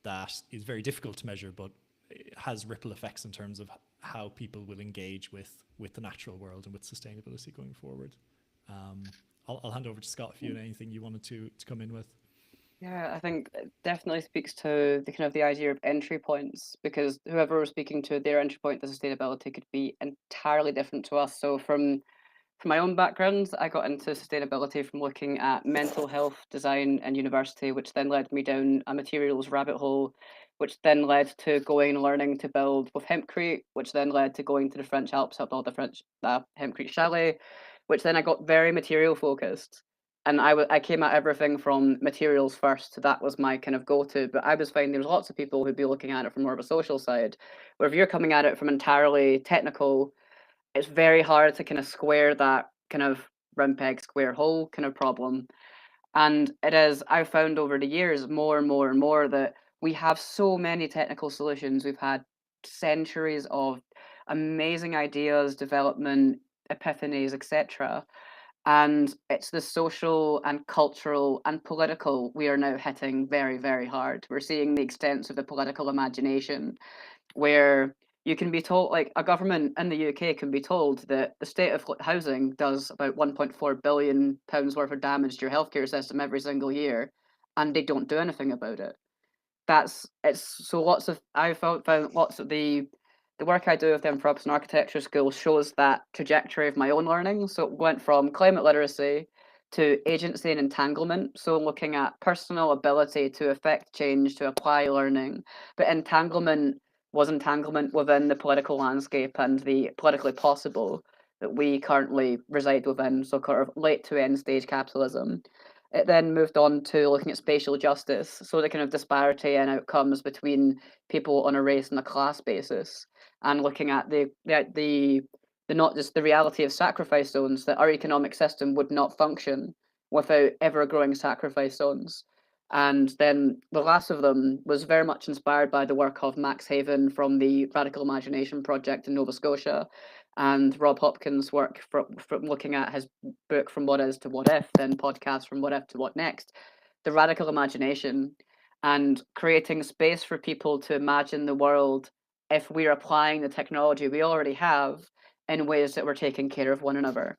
that is very difficult to measure, but it has ripple effects in terms of how people will engage with the natural world and with sustainability going forward. I'll hand over to Scott if you had anything you wanted to come in with. Yeah, I think it definitely speaks to the kind of the idea of entry points, because whoever we're speaking to, their entry point to sustainability could be entirely different to us. So from my own background, I got into sustainability from looking at mental health design in university, which then led me down a materials rabbit hole, which then led to going and learning to build with hempcrete, which then led to going to the French Alps, helped build the French hempcrete chalet, which then I got very material focused. And I came at everything from materials first. That was my kind of go-to. But I was finding there was lots of people who'd be looking at it from more of a social side, where if you're coming at it from entirely technical, it's very hard to kind of square that kind of round peg square hole kind of problem. And it is, I've found over the years more and more and more that we have so many technical solutions. We've had centuries of amazing ideas, development, epiphanies, etc. And it's the social and cultural and political we are now hitting very, very hard. We're seeing the extent of the political imagination where you can be told, like a government in the UK can be told that the state of housing does about £1.4 billion worth of damage to your healthcare system every single year, and they don't do anything about it. It's so lots of I've found lots of the work I do with them for Upson Architecture School shows that trajectory of my own learning. So it went from climate literacy to agency and entanglement. So looking at personal ability to affect change, to apply learning, but entanglement was entanglement within the political landscape and the politically possible that we currently reside within. So kind of late to end stage capitalism. It then moved on to looking at spatial justice, so the kind of disparity and outcomes between people on a race and a class basis, and looking at the not just the reality of sacrifice zones, that our economic system would not function without ever growing sacrifice zones. And then the last of them was very much inspired by the work of Max Haven from the Radical Imagination Project in Nova Scotia. and Rob Hopkins' work from looking at his book From What Is to What If, then podcast From What If to What Next, the radical imagination and creating space for people to imagine the world if we're applying the technology we already have in ways that we're taking care of one another.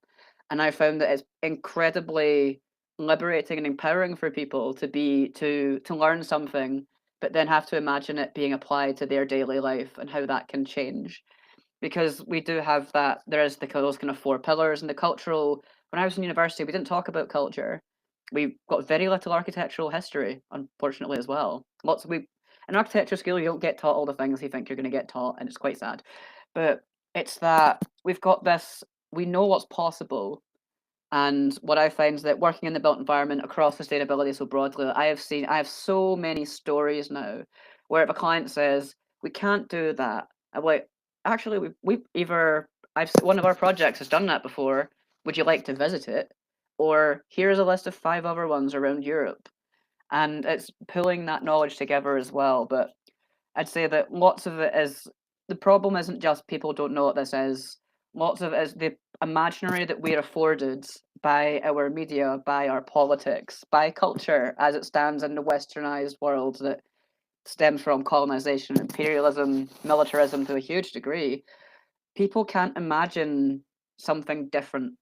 And I found that it's incredibly liberating and empowering for people to learn something, but then have to imagine it being applied to their daily life and how that can change. Because we do have that, there is those kind of four pillars and the cultural. When I was in university, we didn't talk about culture. We got very little architectural history, unfortunately, as well. Lots of we in architecture school, you don't get taught all the things you think you're going to get taught, and it's quite sad. But it's that we've got this. We know what's possible, and what I find is that working in the built environment across sustainability so broadly, I have so many stories now where if a client says, we can't do that, I'm like, actually, we either, one of our projects has done that before. Would you like to visit it? Or here's a list of 5 other ones around Europe. And it's pulling that knowledge together as well. But I'd say that lots of it is the problem isn't just people don't know what this is. Lots of it is the imaginary that we're afforded by our media, by our politics, by culture as it stands in the westernized world that stems from colonization, imperialism, militarism to a huge degree. People can't imagine something different.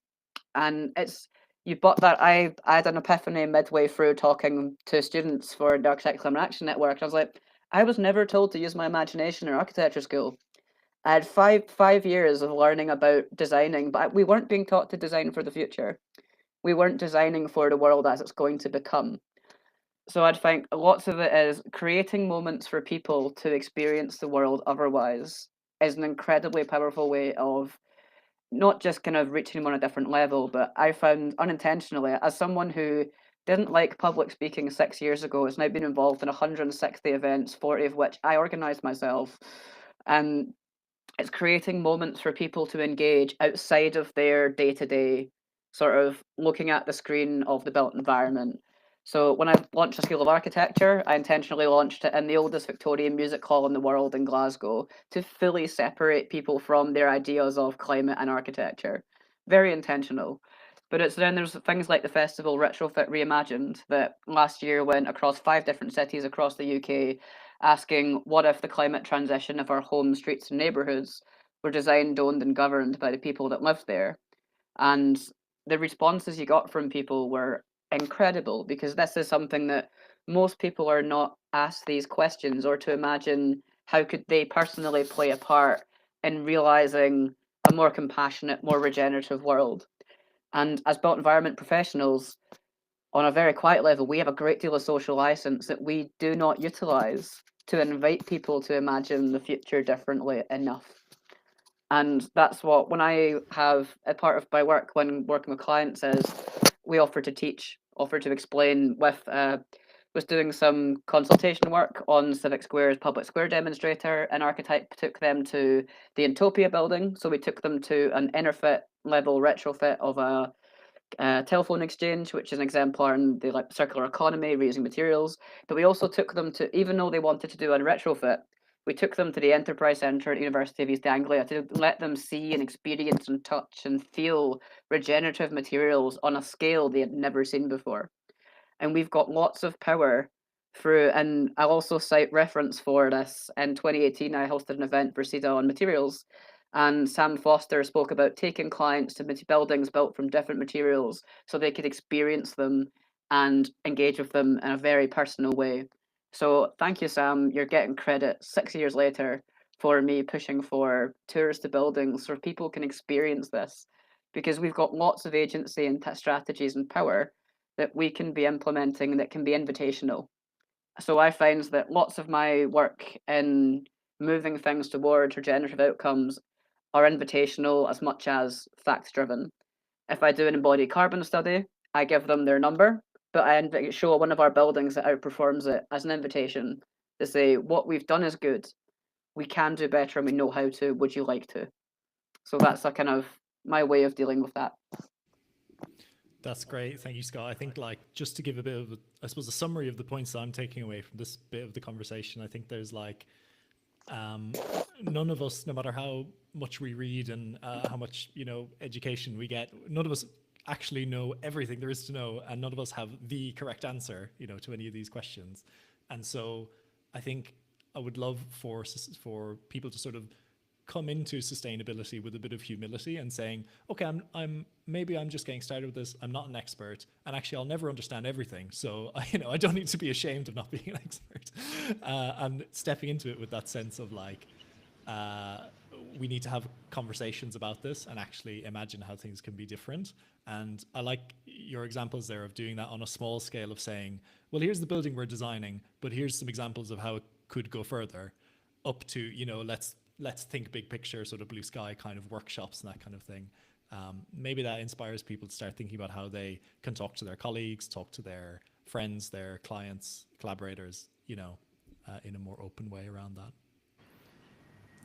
And it's you bought that I had an epiphany midway through talking to students for the Architectural Interaction Network. And I was like, I was never told to use my imagination in architecture school. I had five years of learning about designing, but we weren't being taught to design for the future. We weren't designing for the world as it's going to become. So I'd think lots of it is creating moments for people to experience the world otherwise is an incredibly powerful way of not just kind of reaching them on a different level, but I found unintentionally, as someone who didn't like public speaking 6 years ago, has now been involved in 160 events, 40 of which I organised myself. And it's creating moments for people to engage outside of their day to day, sort of looking at the screen of the built environment. So when I launched the School of Architecture, I intentionally launched it in the oldest Victorian music hall in the world in Glasgow to fully separate people from their ideas of climate and architecture. Very intentional. But it's then there's things like the festival Retrofit Reimagined that last year went across 5 different cities across the UK, asking what if the climate transition of our homes, streets, and neighbourhoods were designed, owned, and governed by the people that live there. And the responses you got from people were incredible because this is something that most people are not asked these questions or to imagine how could they personally play a part in realizing a more compassionate, more regenerative world. And as built environment professionals, on a very quiet level, we have a great deal of social license that we do not utilize to invite people to imagine the future differently enough. And that's what, when I have a part of my work when working with clients, is we offer to teach, offer to explain with. Was doing some consultation work on Civic Square's public square demonstrator. An architect took them to the Utopia building, so we took them to an interfit level retrofit of a telephone exchange, which is an exemplar in the like circular economy, reusing materials. But we also took them to, even though they wanted to do a retrofit, we took them to the Enterprise Centre at University of East Anglia to let them see and experience and touch and feel regenerative materials on a scale they had never seen before. And we've got lots of power through, and I'll also cite reference for this. In 2018, I hosted an event for CEDA on materials, and Sam Foster spoke about taking clients to buildings built from different materials so they could experience them and engage with them in a very personal way. So thank you, Sam. You're getting credit 6 years later for me pushing for tours to buildings so people can experience this, because we've got lots of agency and strategies and power that we can be implementing that can be invitational. So I find that lots of my work in moving things towards regenerative outcomes are invitational as much as fact driven. If I do an embodied carbon study, I give them their number, but I show one of our buildings that outperforms it as an invitation to say, what we've done is good. We can do better and we know how to. Would you like to? So that's a kind of my way of dealing with that. That's great. Thank you, Scott. I think like just to give a bit of, I suppose, a summary of the points I'm taking away from this bit of the conversation, I think there's like None of us, no matter how much we read and how much education we get, none of us actually know everything there is to know, and none of us have the correct answer, to any of these questions. And so, I think I would love for people to sort of come into sustainability with a bit of humility and saying, okay, I'm just getting started with this. I'm not an expert, and actually I'll never understand everything. So I don't need to be ashamed of not being an expert, and stepping into it with that sense of like, we need to have conversations about this and actually imagine how things can be different. And I like your examples there of doing that on a small scale, of saying, well, here's the building we're designing, but here's some examples of how it could go further, up to let's think big picture, sort of blue sky kind of workshops and that kind of thing. Maybe that inspires people to start thinking about how they can talk to their colleagues, talk to their friends, their clients, collaborators, in a more open way around that.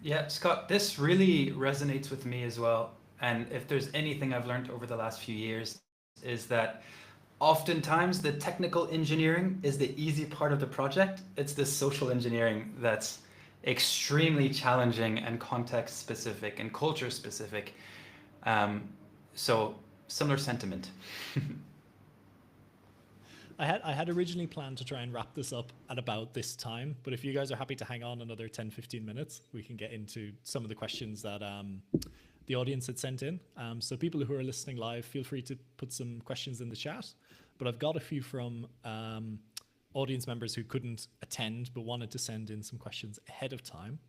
Yeah, Scott, this really resonates with me as well. And if there's anything I've learned over the last few years, is that oftentimes the technical engineering is the easy part of the project. It's the social engineering that's extremely challenging and context specific and culture specific. So similar sentiment. I had originally planned to try and wrap this up at about this time, but if you guys are happy to hang on another 10-15 minutes, we can get into some of the questions that the audience had sent in. So people who are listening live, feel free to put some questions in the chat. But I've got a few from audience members who couldn't attend but wanted to send in some questions ahead of time.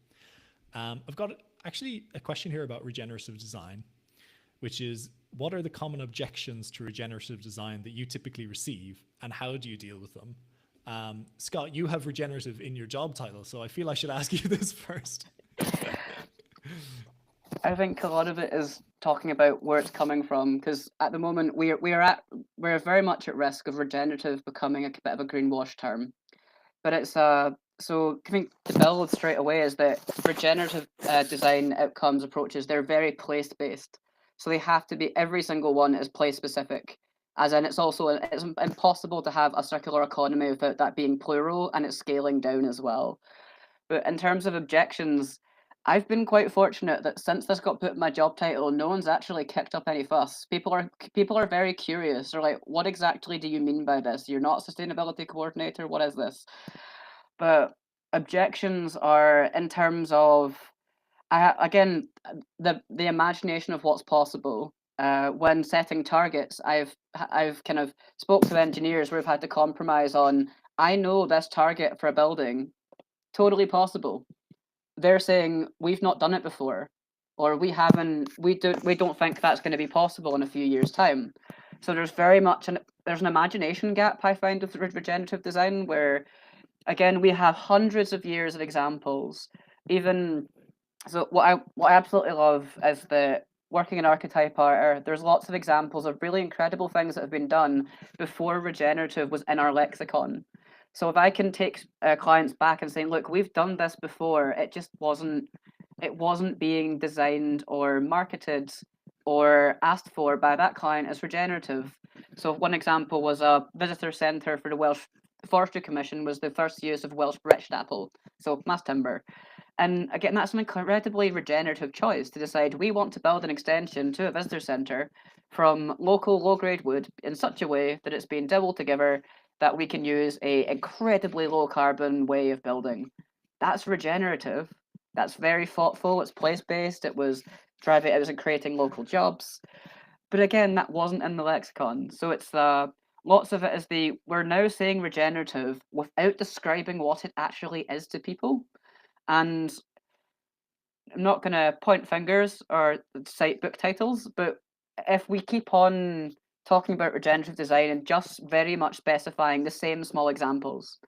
I've got actually a question here about regenerative design, which is, what are the common objections to regenerative design that you typically receive, and how do you deal with them? Scott, you have regenerative in your job title, so I feel I should ask you this first. I think a lot of it is talking about where it's coming from, because at the moment we're very much at risk of regenerative becoming a bit of a greenwash term. But it's so I think to build straight away is that regenerative design outcomes approaches, they're very place based. So they have to be, every single one is place specific. As in, it's impossible to have a circular economy without that being plural, and it's scaling down as well. But in terms of objections, I've been quite fortunate that since this got put in my job title, no one's actually kicked up any fuss. People are very curious. They're like, "What exactly do you mean by this? You're not a sustainability coordinator. What is this?" But objections are in terms of, again, the imagination of what's possible. When setting targets, I've kind of spoke to engineers where we've had to compromise on. I know this target for a building, totally possible. They're saying we've not done it before, or we don't think that's going to be possible in a few years' time. So there's very much there's an imagination gap, I find, with regenerative design, where again we have hundreds of years of examples. Even so, what I absolutely love is that working in archetype art, there's lots of examples of really incredible things that have been done before regenerative was in our lexicon. So if I can take clients back and saying, look, we've done this before, it wasn't being designed or marketed or asked for by that client as regenerative. So one example was a visitor centre for the Welsh Forestry Commission was the first use of Welsh birch apple, so mass timber. And again, that's an incredibly regenerative choice to decide we want to build an extension to a visitor centre from local low-grade wood in such a way that it's being doubled together that we can use a incredibly low-carbon way of building. That's regenerative. That's very thoughtful. It's place-based. It was creating local jobs. But again, that wasn't in the lexicon. So it's lots of it is we're now saying regenerative without describing what it actually is to people. And I'm not going to point fingers or cite book titles, but if we keep on talking about regenerative design and just very much specifying the same small examples,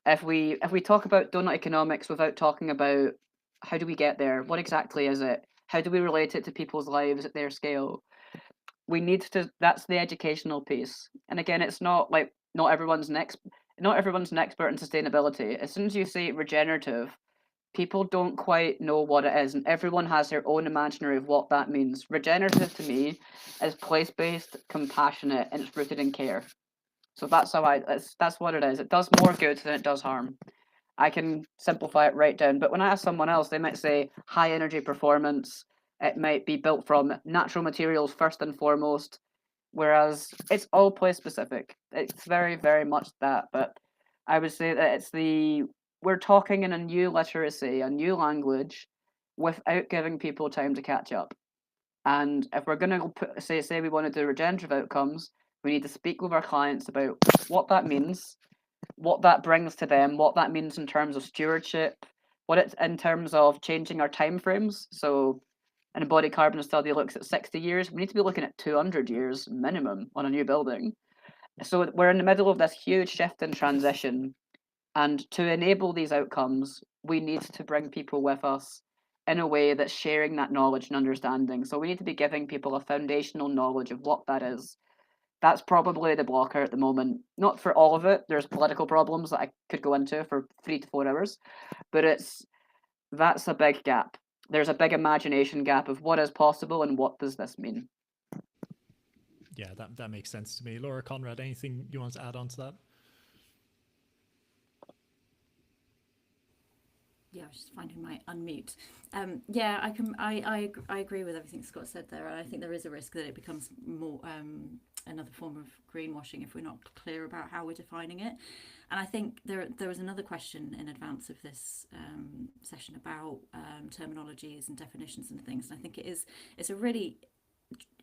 if we talk about donut economics without talking about how do we get there, what exactly is it, how do we relate it to people's lives at their scale, we need to. That's the educational piece. And again, it's not like not everyone's an expert in sustainability. As soon as you say regenerative, people don't quite know what it is, and everyone has their own imaginary of what that means. Regenerative to me is place-based, compassionate, and it's rooted in care. So that's what it is. It does more good than it does harm. I can simplify it right down. But when I ask someone else, they might say high energy performance. It might be built from natural materials first and foremost, whereas it's all place specific. It's very, very much that. But I would say that we're talking in a new literacy, a new language, without giving people time to catch up. And if we're going to say we want to do regenerative outcomes, we need to speak with our clients about what that means, what that brings to them, what that means in terms of stewardship, what it's in terms of changing our timeframes. So an embodied carbon study looks at 60 years. We need to be looking at 200 years minimum on a new building. So we're in the middle of this huge shift in transition. And to enable these outcomes, we need to bring people with us in a way that's sharing that knowledge and understanding. So we need to be giving people a foundational knowledge of what that is. That's probably the blocker at the moment. Not for all of it. There's political problems that I could go into for 3 to 4 hours, but that's a big gap. There's a big imagination gap of what is possible and what does this mean. Yeah, that makes sense to me. Laura, Conrad, anything you want to add on to that? Yeah, I was just finding my unmute. Yeah, I agree with everything Scott said there. And I think there is a risk that it becomes more another form of greenwashing if we're not clear about how we're defining it. And I think there was another question in advance of this session about terminologies and definitions and things. And I think it's a really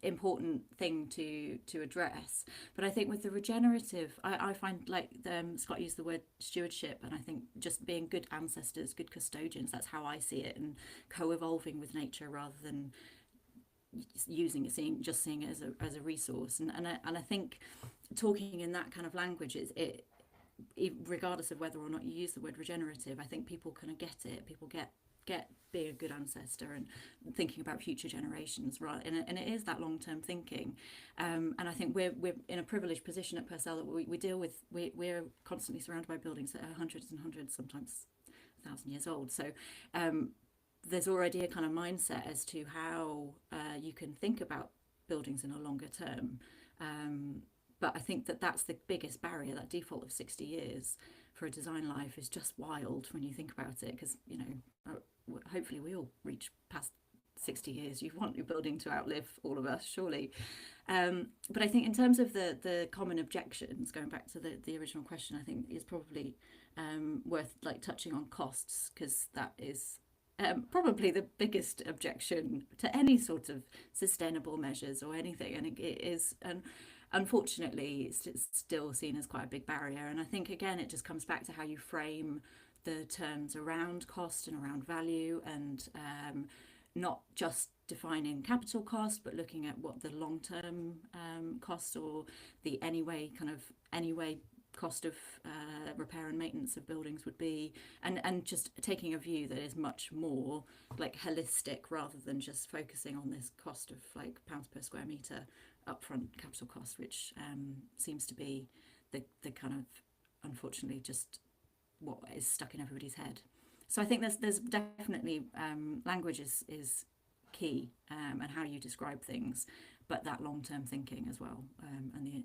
important thing to address. But I think with the regenerative, I find like Scott used the word stewardship, and I think just being good ancestors, good custodians, that's how I see it, and co-evolving with nature rather than seeing it as a resource. And I think talking in that kind of language is it regardless of whether or not you use the word regenerative, I think people kind of get it. People get being a good ancestor and thinking about future generations, right? And it is that long-term thinking. And I think we're in a privileged position at Purcell that we deal with. We're constantly surrounded by buildings that are hundreds and hundreds, sometimes 1,000 years old. So there's already a kind of mindset as to how you can think about buildings in a longer term. But I think that's the biggest barrier. That default of 60 years for a design life is just wild when you think about it, because hopefully we all reach past 60 years. You want your building to outlive all of us, surely. But I think in terms of the common objections, going back to the original question, I think is probably worth like touching on costs, because that is probably the biggest objection to any sort of sustainable measures or anything. And it is, and unfortunately, it's still seen as quite a big barrier. And I think, again, it just comes back to how you frame the terms around cost and around value, and not just defining capital cost, but looking at what the long-term cost or the anyway cost of repair and maintenance of buildings would be, and just taking a view that is much more like holistic rather than just focusing on this cost of like pounds per square metre upfront capital cost, which seems to be the kind of, unfortunately, just what is stuck in everybody's head. So I think there's definitely language is key, and how you describe things, but that long-term thinking as well, and the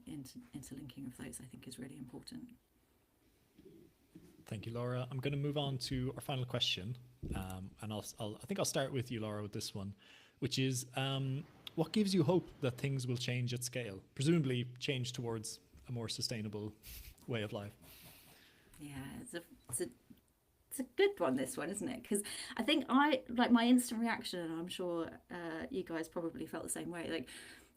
interlinking of those, I think, is really important. Thank you, Laura. I'm going to move on to our final question, and I think I'll start with you, Laura, with this one, which is what gives you hope that things will change at scale, presumably change towards a more sustainable way of life? Yeah, it's a good one, this one, isn't it? Because I think my instant reaction, and I'm sure you guys probably felt the same way, like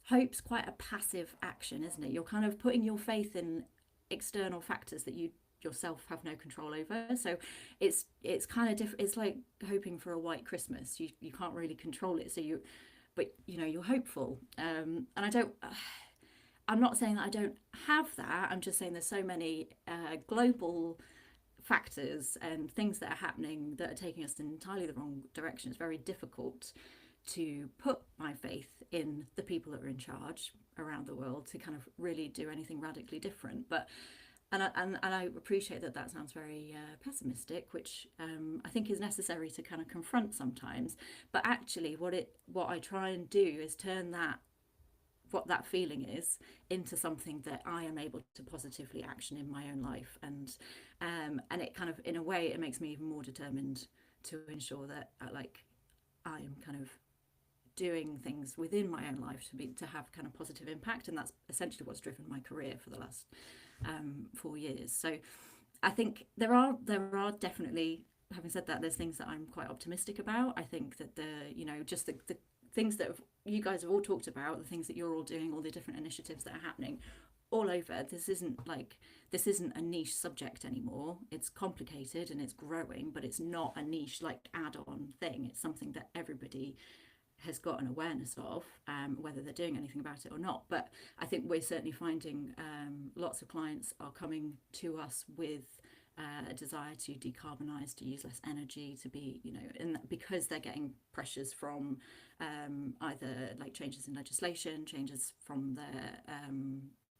hope's quite a passive action, isn't it? You're kind of putting your faith in external factors that you yourself have no control over. So it's kind of different. It's like hoping for a white Christmas. You can't really control it. So you're hopeful. And I'm not saying that I don't have that. I'm just saying there's so many global factors and things that are happening that are taking us in entirely the wrong direction. It's very difficult to put my faith in the people that are in charge around the world to kind of really do anything radically different. But and I appreciate that sounds very pessimistic, which I think is necessary to kind of confront sometimes. But actually, what I try and do is turn what that feeling is into something that I am able to positively action in my own life. And it kind of, in a way, it makes me even more determined to ensure that I am kind of doing things within my own life to have kind of positive impact. And that's essentially what's driven my career for the last 4 years. So I think there are definitely, having said that, there's things that I'm quite optimistic about. I think that just the things that you guys have all talked about, the things that you're all doing, all the different initiatives that are happening all over, this isn't a niche subject anymore. It's complicated and it's growing, but it's not a niche add-on thing. It's something that everybody has got an awareness of, whether they're doing anything about it or not. But I think we're certainly finding lots of clients are coming to us with a desire to decarbonise, to use less energy, to be, because they're getting pressures from either changes in legislation, changes from their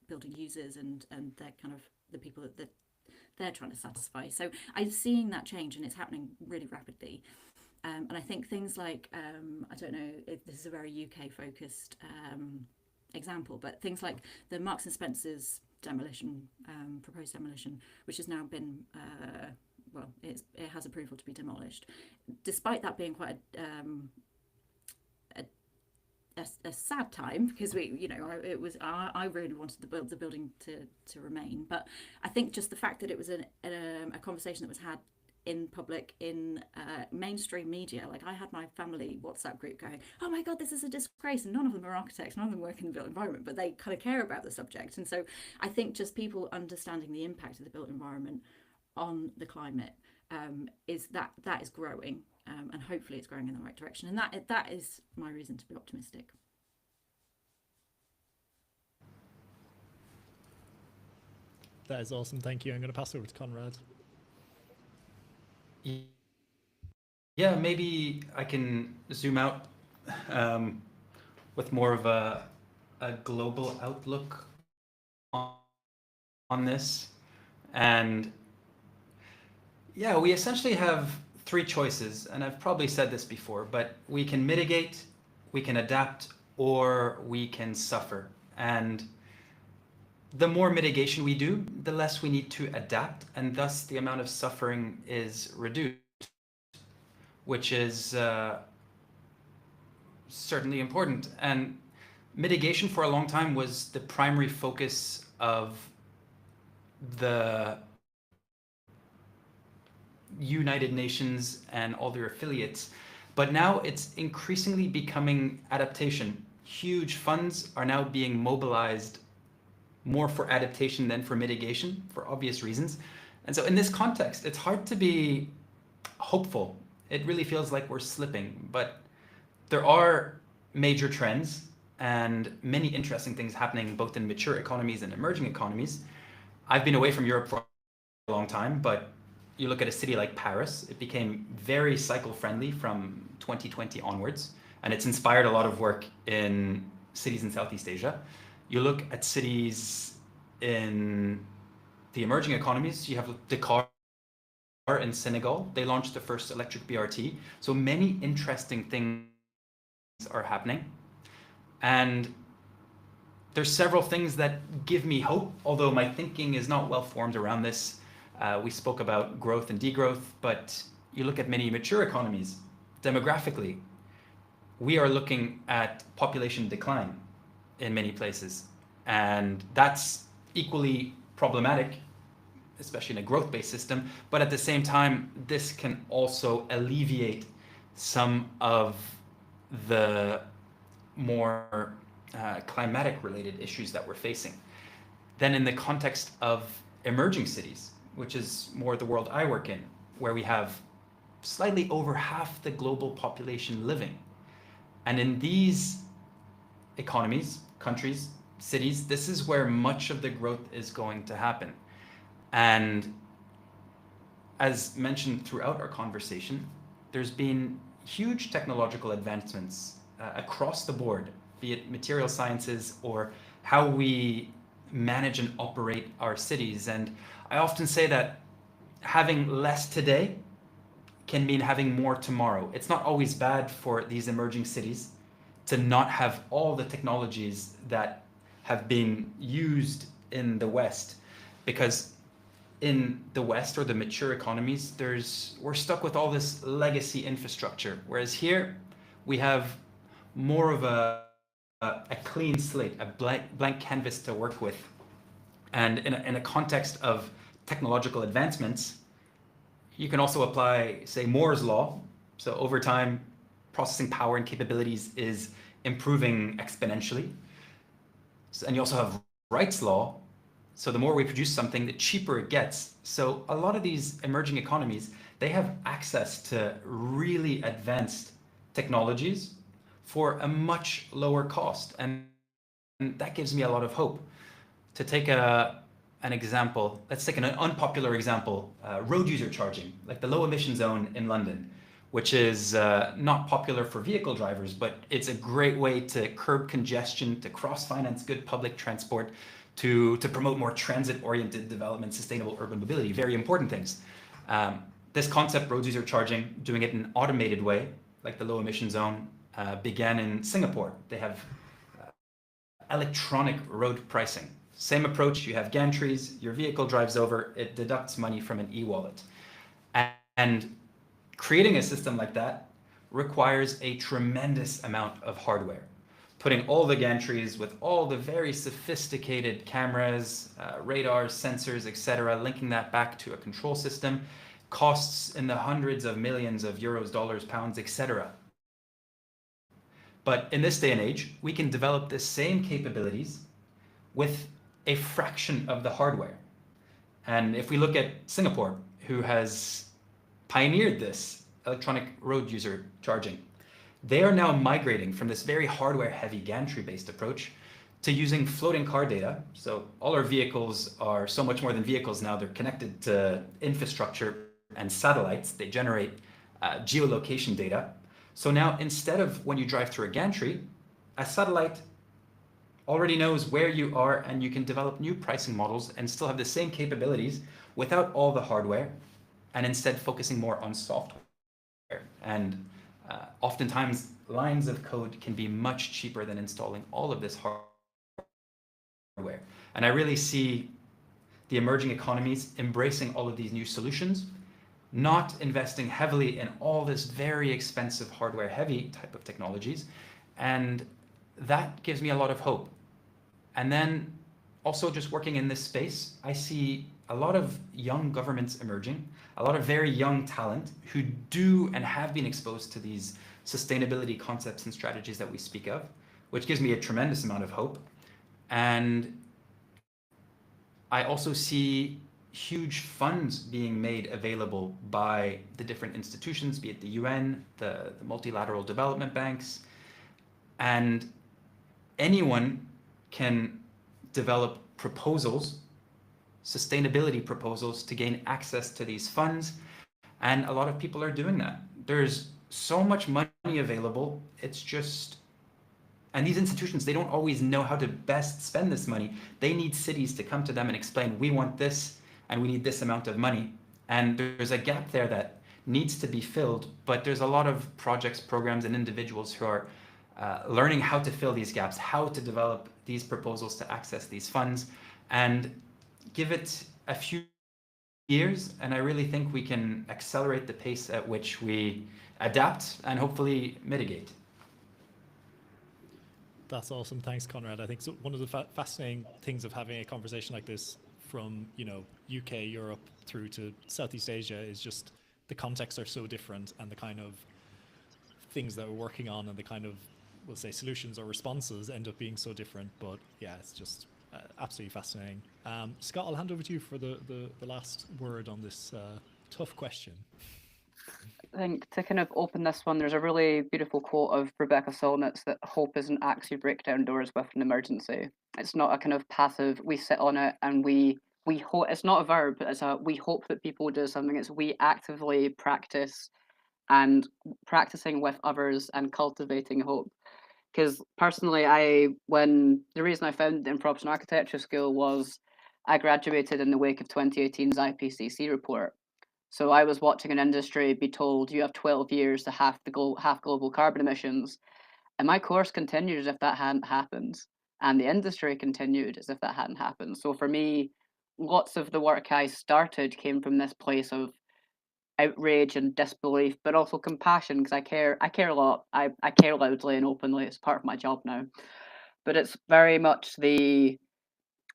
building users and they're kind of the people that they're trying to satisfy. So I'm seeing that change, and it's happening really rapidly. And I think things like, I don't know if this is a very UK focused example, but things like the Marks and Spencer's demolition, proposed demolition, which has now been, it has approval to be demolished. Despite that being quite a sad time, because I really wanted the building to remain. But I think just the fact that it was a conversation that was had in public, in mainstream media, I had my family WhatsApp group going, oh my god, this is a disgrace, and none of them are architects, none of them work in the built environment, but they kind of care about the subject. And so I think just people understanding the impact of the built environment on the climate is growing, and hopefully it's growing in the right direction, and that is my reason to be optimistic. That is awesome, thank you. I'm going to pass over to Conrad. Yeah, maybe I can zoom out with more of a global outlook on this. And yeah, we essentially have 3 choices, and I've probably said this before, but we can mitigate, we can adapt, or we can suffer. And the more mitigation we do, the less we need to adapt, and thus the amount of suffering is reduced, which is certainly important. And mitigation for a long time was the primary focus of the United Nations and all their affiliates. But now it's increasingly becoming adaptation. Huge funds are now being mobilized more for adaptation than for mitigation, for obvious reasons. And so in this context, it's hard to be hopeful. It really feels like we're slipping, but there are major trends and many interesting things happening both in mature economies and emerging economies. I've been away from Europe for a long time, but you look at a city like Paris, it became very cycle friendly from 2020 onwards, and it's inspired a lot of work in cities in Southeast Asia. You look at cities in the emerging economies, you have Dakar in Senegal. They launched the first electric BRT. So many interesting things are happening. And there's several things that give me hope, although my thinking is not well formed around this. We spoke about growth and degrowth, but you look at many mature economies, demographically, we are looking at population decline in many places. And that's equally problematic, especially in a growth-based system. But at the same time, this can also alleviate some of the more climatic-related issues that we're facing. Then in the context of emerging cities, which is more the world I work in, where we have slightly over half the global population living. And in these economies, countries, cities, this is where much of the growth is going to happen. And as mentioned throughout our conversation, there's been huge technological advancements across the board, be it material sciences or how we manage and operate our cities. And I often say that having less today can mean having more tomorrow. It's not always bad for these emerging cities to not have all the technologies that have been used in the West, because in the West or the mature economies, we're stuck with all this legacy infrastructure, whereas here we have more of a clean slate, a blank canvas to work with. And in a context of technological advancements, you can also apply, say, Moore's law. So over time, processing power and capabilities is improving exponentially. And you also have Wright's law. So the more we produce something, the cheaper it gets. So a lot of these emerging economies, they have access to really advanced technologies for a much lower cost. And that gives me a lot of hope. To take an example, let's take an unpopular example, road user charging, like the low emission zone in London, which is not popular for vehicle drivers, but it's a great way to curb congestion, to cross-finance good public transport, to promote more transit-oriented development, sustainable urban mobility, very important things. This concept, road user charging, doing it in an automated way, like the low emission zone, began in Singapore. They have electronic road pricing. Same approach, you have gantries, your vehicle drives over, it deducts money from an e-wallet. And creating a system like that requires a tremendous amount of hardware. Putting all the gantries with all the very sophisticated cameras, radars, sensors, etc., linking that back to a control system, costs in the hundreds of millions of euros, dollars, pounds, etc. But in this day and age, we can develop the same capabilities with a fraction of the hardware. And if we look at Singapore, who has pioneered this electronic road user charging, they are now migrating from this very hardware-heavy gantry-based approach to using floating car data. So all our vehicles are so much more than vehicles now. They're connected to infrastructure and satellites. They generate geolocation data. So now instead of when you drive through a gantry, a satellite already knows where you are, and you can develop new pricing models and still have the same capabilities without all the hardware, and instead focusing more on software. And oftentimes lines of code can be much cheaper than installing all of this hardware. And I really see the emerging economies embracing all of these new solutions, not investing heavily in all this very expensive hardware heavy type of technologies. And that gives me a lot of hope. And then also just working in this space, I see a lot of young governments emerging, a lot of very young talent who do and have been exposed to these sustainability concepts and strategies that we speak of, which gives me a tremendous amount of hope. And I also see huge funds being made available by the different institutions, be it the UN, the multilateral development banks, and anyone can develop proposals, sustainability proposals, to gain access to these funds. And a lot of people are doing that. There's so much money available. It's just, and these institutions, they don't always know how to best spend this money. They need cities to come to them and explain, we want this and we need this amount of money. And there's a gap there that needs to be filled, but there's a lot of projects, programs, and individuals who are learning how to fill these gaps, how to develop these proposals to access these funds, and give it a few years. And I really think we can accelerate the pace at which we adapt and hopefully mitigate. That's awesome. Thanks, Conrad. I think so one of the fascinating things of having a conversation like this from, UK, Europe through to Southeast Asia is just the contexts are so different, and the kind of things that we're working on and the kind of, we'll say, solutions or responses end up being so different. But yeah, it's just absolutely fascinating. Scott, I'll hand over to you for the last word on this tough question. I think to kind of open this one, there's a really beautiful quote of Rebecca Solnit's that hope is an axe you break down doors with an emergency. It's not a kind of passive, we sit on it and we hope, it's not a verb, it's a we hope that people do something. It's we actively practice, and practicing with others and cultivating hope. Because personally, the reason I found the Impromptu Architecture School was I graduated in the wake of 2018's IPCC report. So I was watching an industry be told you have 12 years to half global carbon emissions. And my course continued as if that hadn't happened, and the industry continued as if that hadn't happened. So for me, lots of the work I started came from this place of outrage and disbelief, but also compassion, because I care a lot. I care loudly and openly. It's part of my job now. But it's very much the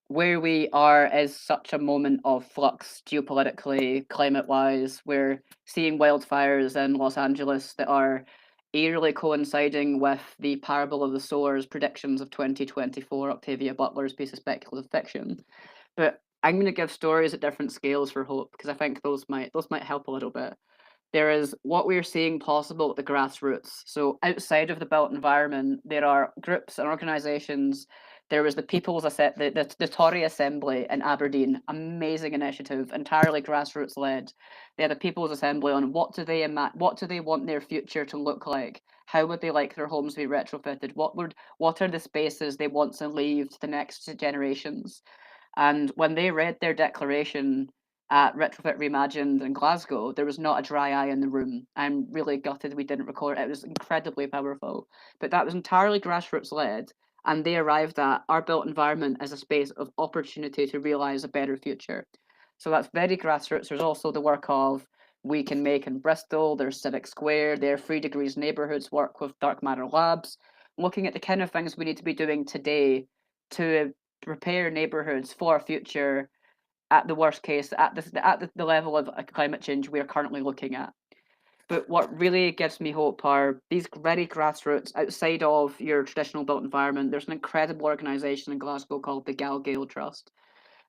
where we are is such a moment of flux geopolitically, climate wise. We're seeing wildfires in Los Angeles that are eerily coinciding with the Parable of the Sower's predictions of 2024, Octavia Butler's piece of speculative fiction. But I'm going to give stories at different scales for hope, because I think those might help a little bit. There is what we're seeing possible at the grassroots. So outside of the built environment, there are groups and organisations. There was the the Tory Assembly in Aberdeen, amazing initiative, entirely grassroots led. They had a People's Assembly on what do they want their future to look like? How would they like their homes to be retrofitted? What are the spaces they want to leave to the next generations? And when they read their declaration at Retrofit Reimagined in Glasgow, there was not a dry eye in the room. I'm really gutted we didn't record it. It was incredibly powerful. But that was entirely grassroots led. And they arrived at our built environment as a space of opportunity to realise a better future. So that's very grassroots. There's also the work of We Can Make in Bristol, there's Civic Square, their 3 Degrees Neighbourhoods work with Dark Matter Labs, looking at the kind of things we need to be doing today to prepare neighbourhoods for a future at the worst case, the level of climate change we are currently looking at. But what really gives me hope are these very grassroots, outside of your traditional built environment. There's an incredible organisation in Glasgow called the Galgale Trust,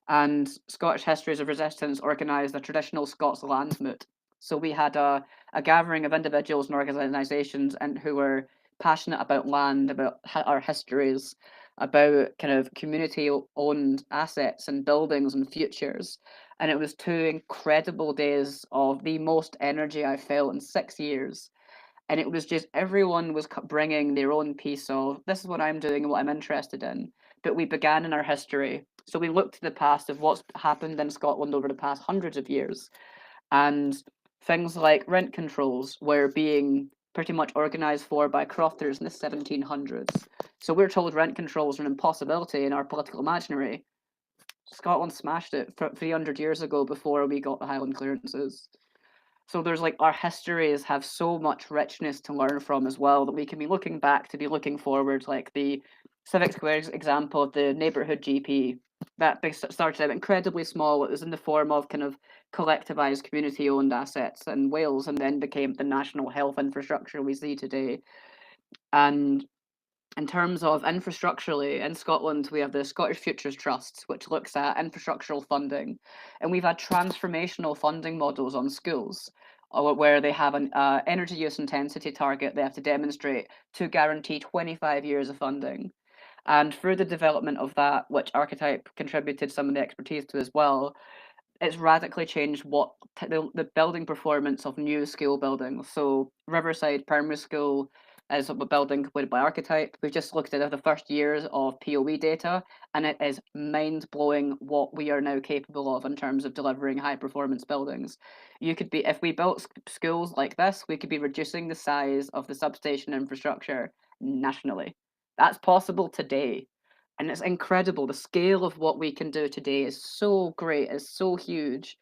and Scottish Histories of Resistance organised a traditional Scots land moot. So we had a gathering of individuals and organisations and who were passionate about land, about our histories, about kind of community owned assets and buildings and futures. And it was 2 incredible days of the most energy I felt in 6 years. And it was just everyone was bringing their own piece of this is what I'm doing and what I'm interested in. But we began in our history. So we looked to the past of what's happened in Scotland over the past hundreds of years. And things like rent controls were being pretty much organised for by crofters in the 1700s. So we're told rent controls are an impossibility in our political imaginary. Scotland smashed it 300 years ago before we got the Highland clearances. So there's like our histories have so much richness to learn from as well that we can be looking back to be looking forward, like the Civic Square's example of the neighbourhood GP. That started out incredibly small. It was in the form of kind of collectivised community owned assets in Wales and then became the national health infrastructure we see today. And in terms of infrastructurally, in Scotland, we have the Scottish Futures Trust, which looks at infrastructural funding. And we've had transformational funding models on schools where they have an energy use intensity target they have to demonstrate to guarantee 25 years of funding. And through the development of that, which Archetype contributed some of the expertise to as well, it's radically changed what the building performance of new school buildings. So Riverside Primary School is a building completed by Archetype. We've just looked at the first years of POE data, and it is mind-blowing what we are now capable of in terms of delivering high-performance buildings. You could be, if we built schools like this, we could be reducing the size of the substation infrastructure nationally. That's possible today. And it's incredible. The scale of what we can do today is so great, it's so huge.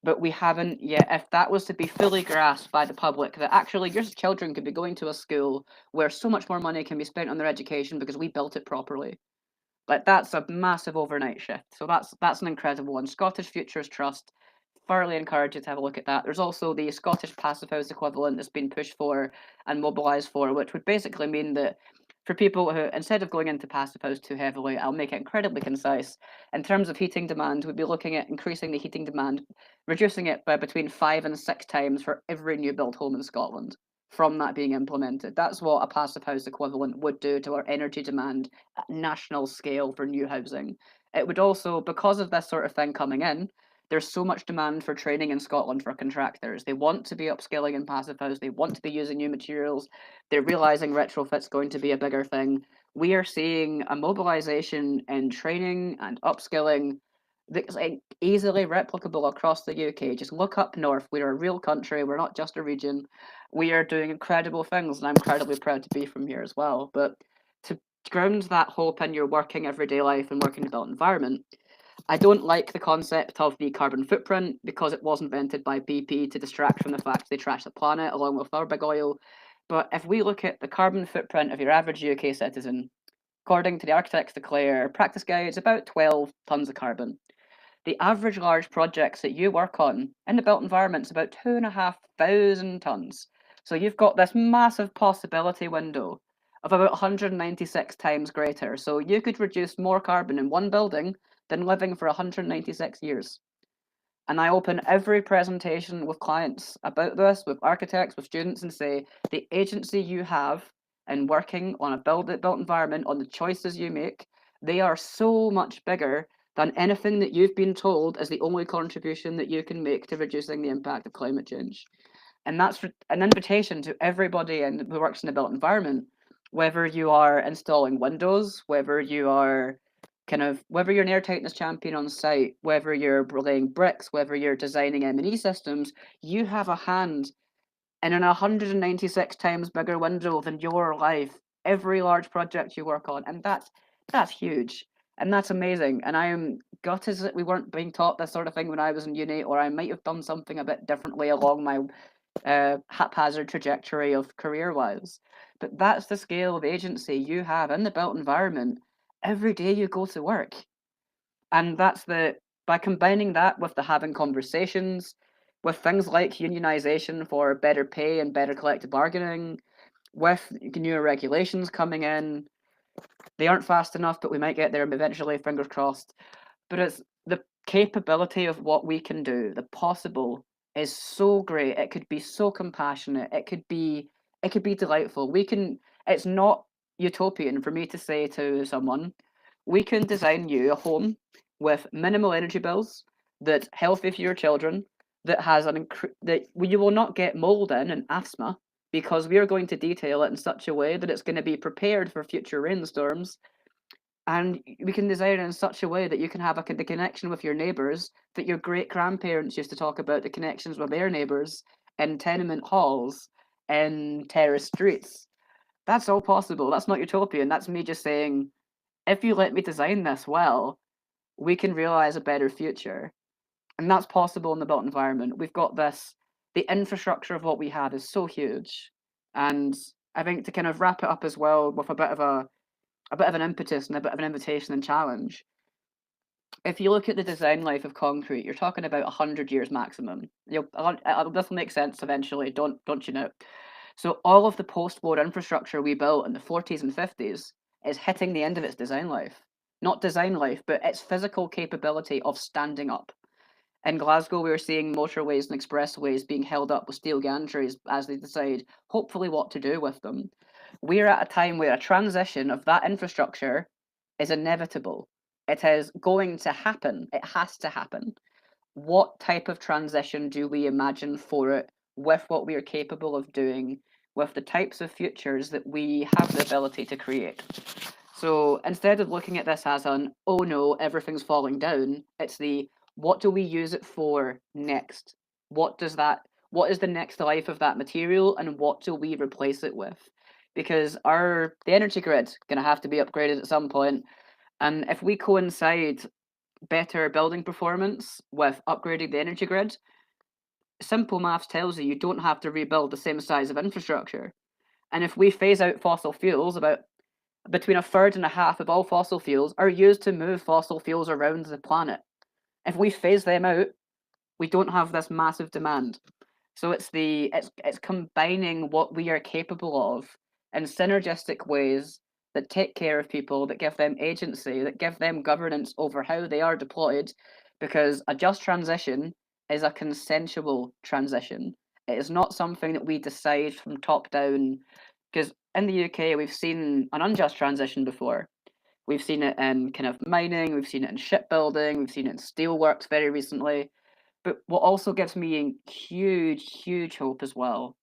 But we haven't yet, if that was to be fully grasped by the public, that actually your children could be going to a school where so much more money can be spent on their education because we built it properly. Like that's a massive overnight shift. So that's an incredible one. Scottish Futures Trust, thoroughly encourage you to have a look at that. There's also the Scottish Passive House equivalent that's been pushed for and mobilised for, which would basically mean that for people who, instead of going into passive house too heavily, I'll make it incredibly concise. In terms of heating demand, we'd be looking at increasing the heating demand, reducing it by between 5 and 6 times for every new built home in Scotland from that being implemented. That's what a passive house equivalent would do to our energy demand at national scale for new housing. It would also, because of this sort of thing coming in, there's so much demand for training in Scotland for contractors. They want to be upskilling in passive house. They want to be using new materials. They're realizing retrofit's going to be a bigger thing. We are seeing a mobilization in training and upskilling that's like easily replicable across the UK. Just look up north. We're a real country. We're not just a region. We are doing incredible things, and I'm incredibly proud to be from here as well. But to ground that hope in your working everyday life and working in the built environment, I don't like the concept of the carbon footprint because it was invented by BP to distract from the fact they trash the planet along with our big oil. But if we look at the carbon footprint of your average UK citizen, according to the Architects Declare practice guide, it's about 12 tons of carbon. The average large projects that you work on in the built environment is about 2,500 tons. So you've got this massive possibility window of about 196 times greater. So you could reduce more carbon in one building than living for 196 years. And I open every presentation with clients about this, with architects, with students, and say the agency you have in working on a built environment, on the choices you make, they are so much bigger than anything that you've been told is the only contribution that you can make to reducing the impact of climate change. And that's an invitation to everybody who works in the built environment, whether you are installing windows, whether you are whether you're an air tightness champion on site, whether you're laying bricks, whether you're designing M&E systems, you have a hand in an 196 times bigger window than your life, every large project you work on. And that's huge. And that's amazing. And I am gutted that we weren't being taught this sort of thing when I was in uni, or I might have done something a bit differently along my haphazard trajectory of career-wise. But that's the scale of agency you have in the built environment every day you go to work. And by combining that with the having conversations, with things like unionization for better pay and better collective bargaining, with newer regulations coming in. They aren't fast enough, but we might get there eventually, fingers crossed. But it's the capability of what we can do, the possible is so great. It could be so compassionate. It could be delightful. It's not utopian for me to say to someone, we can design you a home with minimal energy bills, that's healthy for your children, that has that you will not get mold in and asthma, because we are going to detail it in such a way that it's going to be prepared for future rainstorms, and we can design it in such a way that you can have the connection with your neighbors that your great grandparents used to talk about, the connections with their neighbors in tenement halls and terrace streets. That's all possible. That's not utopian. That's me just saying, if you let me design this well, we can realize a better future. And that's possible in the built environment. We've got the infrastructure of what we have is so huge. And I think to kind of wrap it up as well with a bit of an impetus and a bit of an invitation and challenge. If you look at the design life of concrete, you're talking about 100 years maximum. This will make sense eventually, don't you know? So all of the post-war infrastructure we built in the 40s and 50s is hitting the end of its design life. Not design life, but its physical capability of standing up. In Glasgow, we are seeing motorways and expressways being held up with steel gantries as they decide, hopefully, what to do with them. We're at a time where a transition of that infrastructure is inevitable. It is going to happen. It has to happen. What type of transition do we imagine for it with what we are capable of doing, with the types of futures that we have the ability to create? So instead of looking at this as an, oh no, everything's falling down, it's the, what do we use it for next? What is the next life of that material, and what do we replace it with? Because the energy grid's gonna have to be upgraded at some point. And if we coincide better building performance with upgrading the energy grid, simple maths tells you don't have to rebuild the same size of infrastructure. And if we phase out fossil fuels, about between a third and a half of all fossil fuels are used to move fossil fuels around the planet. If we phase them out, we don't have this massive demand. So it's combining what we are capable of in synergistic ways that take care of people, that give them agency, that give them governance over how they are deployed, because a just transition is a consensual transition. It is not something that we decide from top down, because in the UK we've seen an unjust transition before. We've seen it in kind of mining, we've seen it in shipbuilding, we've seen it in steelworks very recently. But what also gives me huge, huge hope as well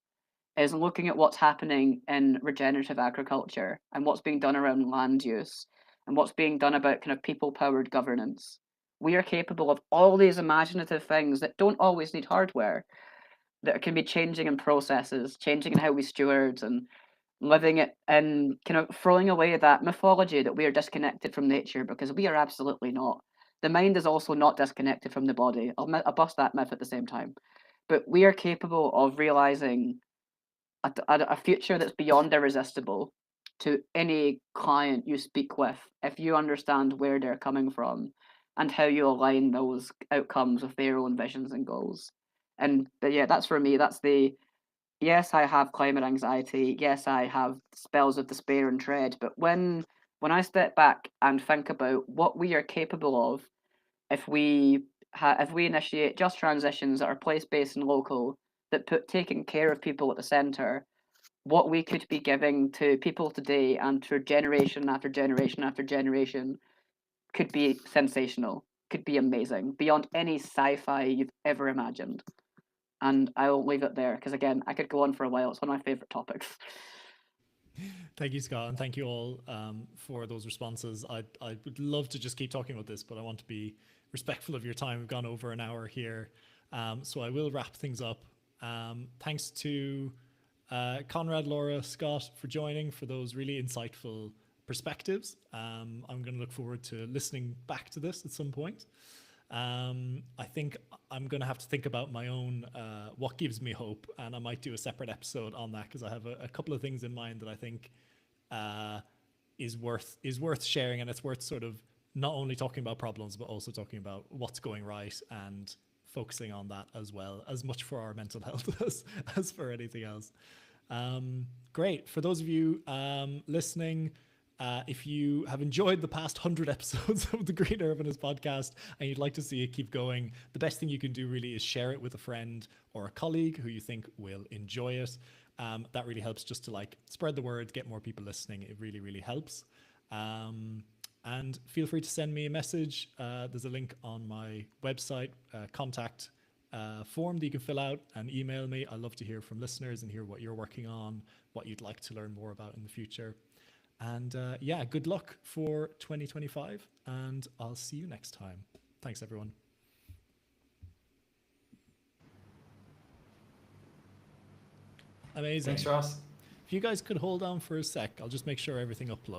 is looking at what's happening in regenerative agriculture and what's being done around land use and what's being done about kind of people-powered governance. we are capable of all these imaginative things that don't always need hardware, that can be changing in processes, changing in how we steward and living it, and kind of throwing away that mythology that we are disconnected from nature, because we are absolutely not. The mind is also not disconnected from the body. I'll bust that myth at the same time. But we are capable of realizing a future that's beyond irresistible to any client you speak with if you understand where they're coming from and how you align those outcomes with their own visions and goals. And but yeah, that's for me. That's the yes, I have climate anxiety. Yes, I have spells of despair and dread. But when I step back and think about what we are capable of if if we initiate just transitions that are place based and local, that put taking care of people at the center, what we could be giving to people today and for generation after generation after generation could be sensational, could be amazing, beyond any sci-fi you've ever imagined. And I'll leave it there because again, I could go on for a while. It's one of my favorite topics. Thank you, Scott, and thank you all for those responses. I would love to just keep talking about this, but I want to be respectful of your time. We've gone over an hour here, so I will wrap things up. Thanks to Conrad, Laura, Scott for joining, for those really insightful perspectives. I'm going to look forward to listening back to this at some point. I think I'm going to have to think about my own what gives me hope, and I might do a separate episode on that because I have a couple of things in mind that I think is worth sharing, and it's worth sort of not only talking about problems but also talking about what's going right and focusing on that as well, as much for our mental health as for anything else. Great. For those of you listening, if you have enjoyed the past 100 episodes of the Green Urbanist podcast and you'd like to see it keep going, the best thing you can do really is share it with a friend or a colleague who you think will enjoy it. That really helps just to like spread the word, get more people listening. It really, really helps. And feel free to send me a message. There's a link on my website, contact form that you can fill out and email me. I love to hear from listeners and hear what you're working on, what you'd like to learn more about in the future. And yeah, good luck for 2025, and I'll see you next time. Thanks, everyone. Amazing. Thanks, Ross. If you guys could hold on for a sec, I'll just make sure everything uploads.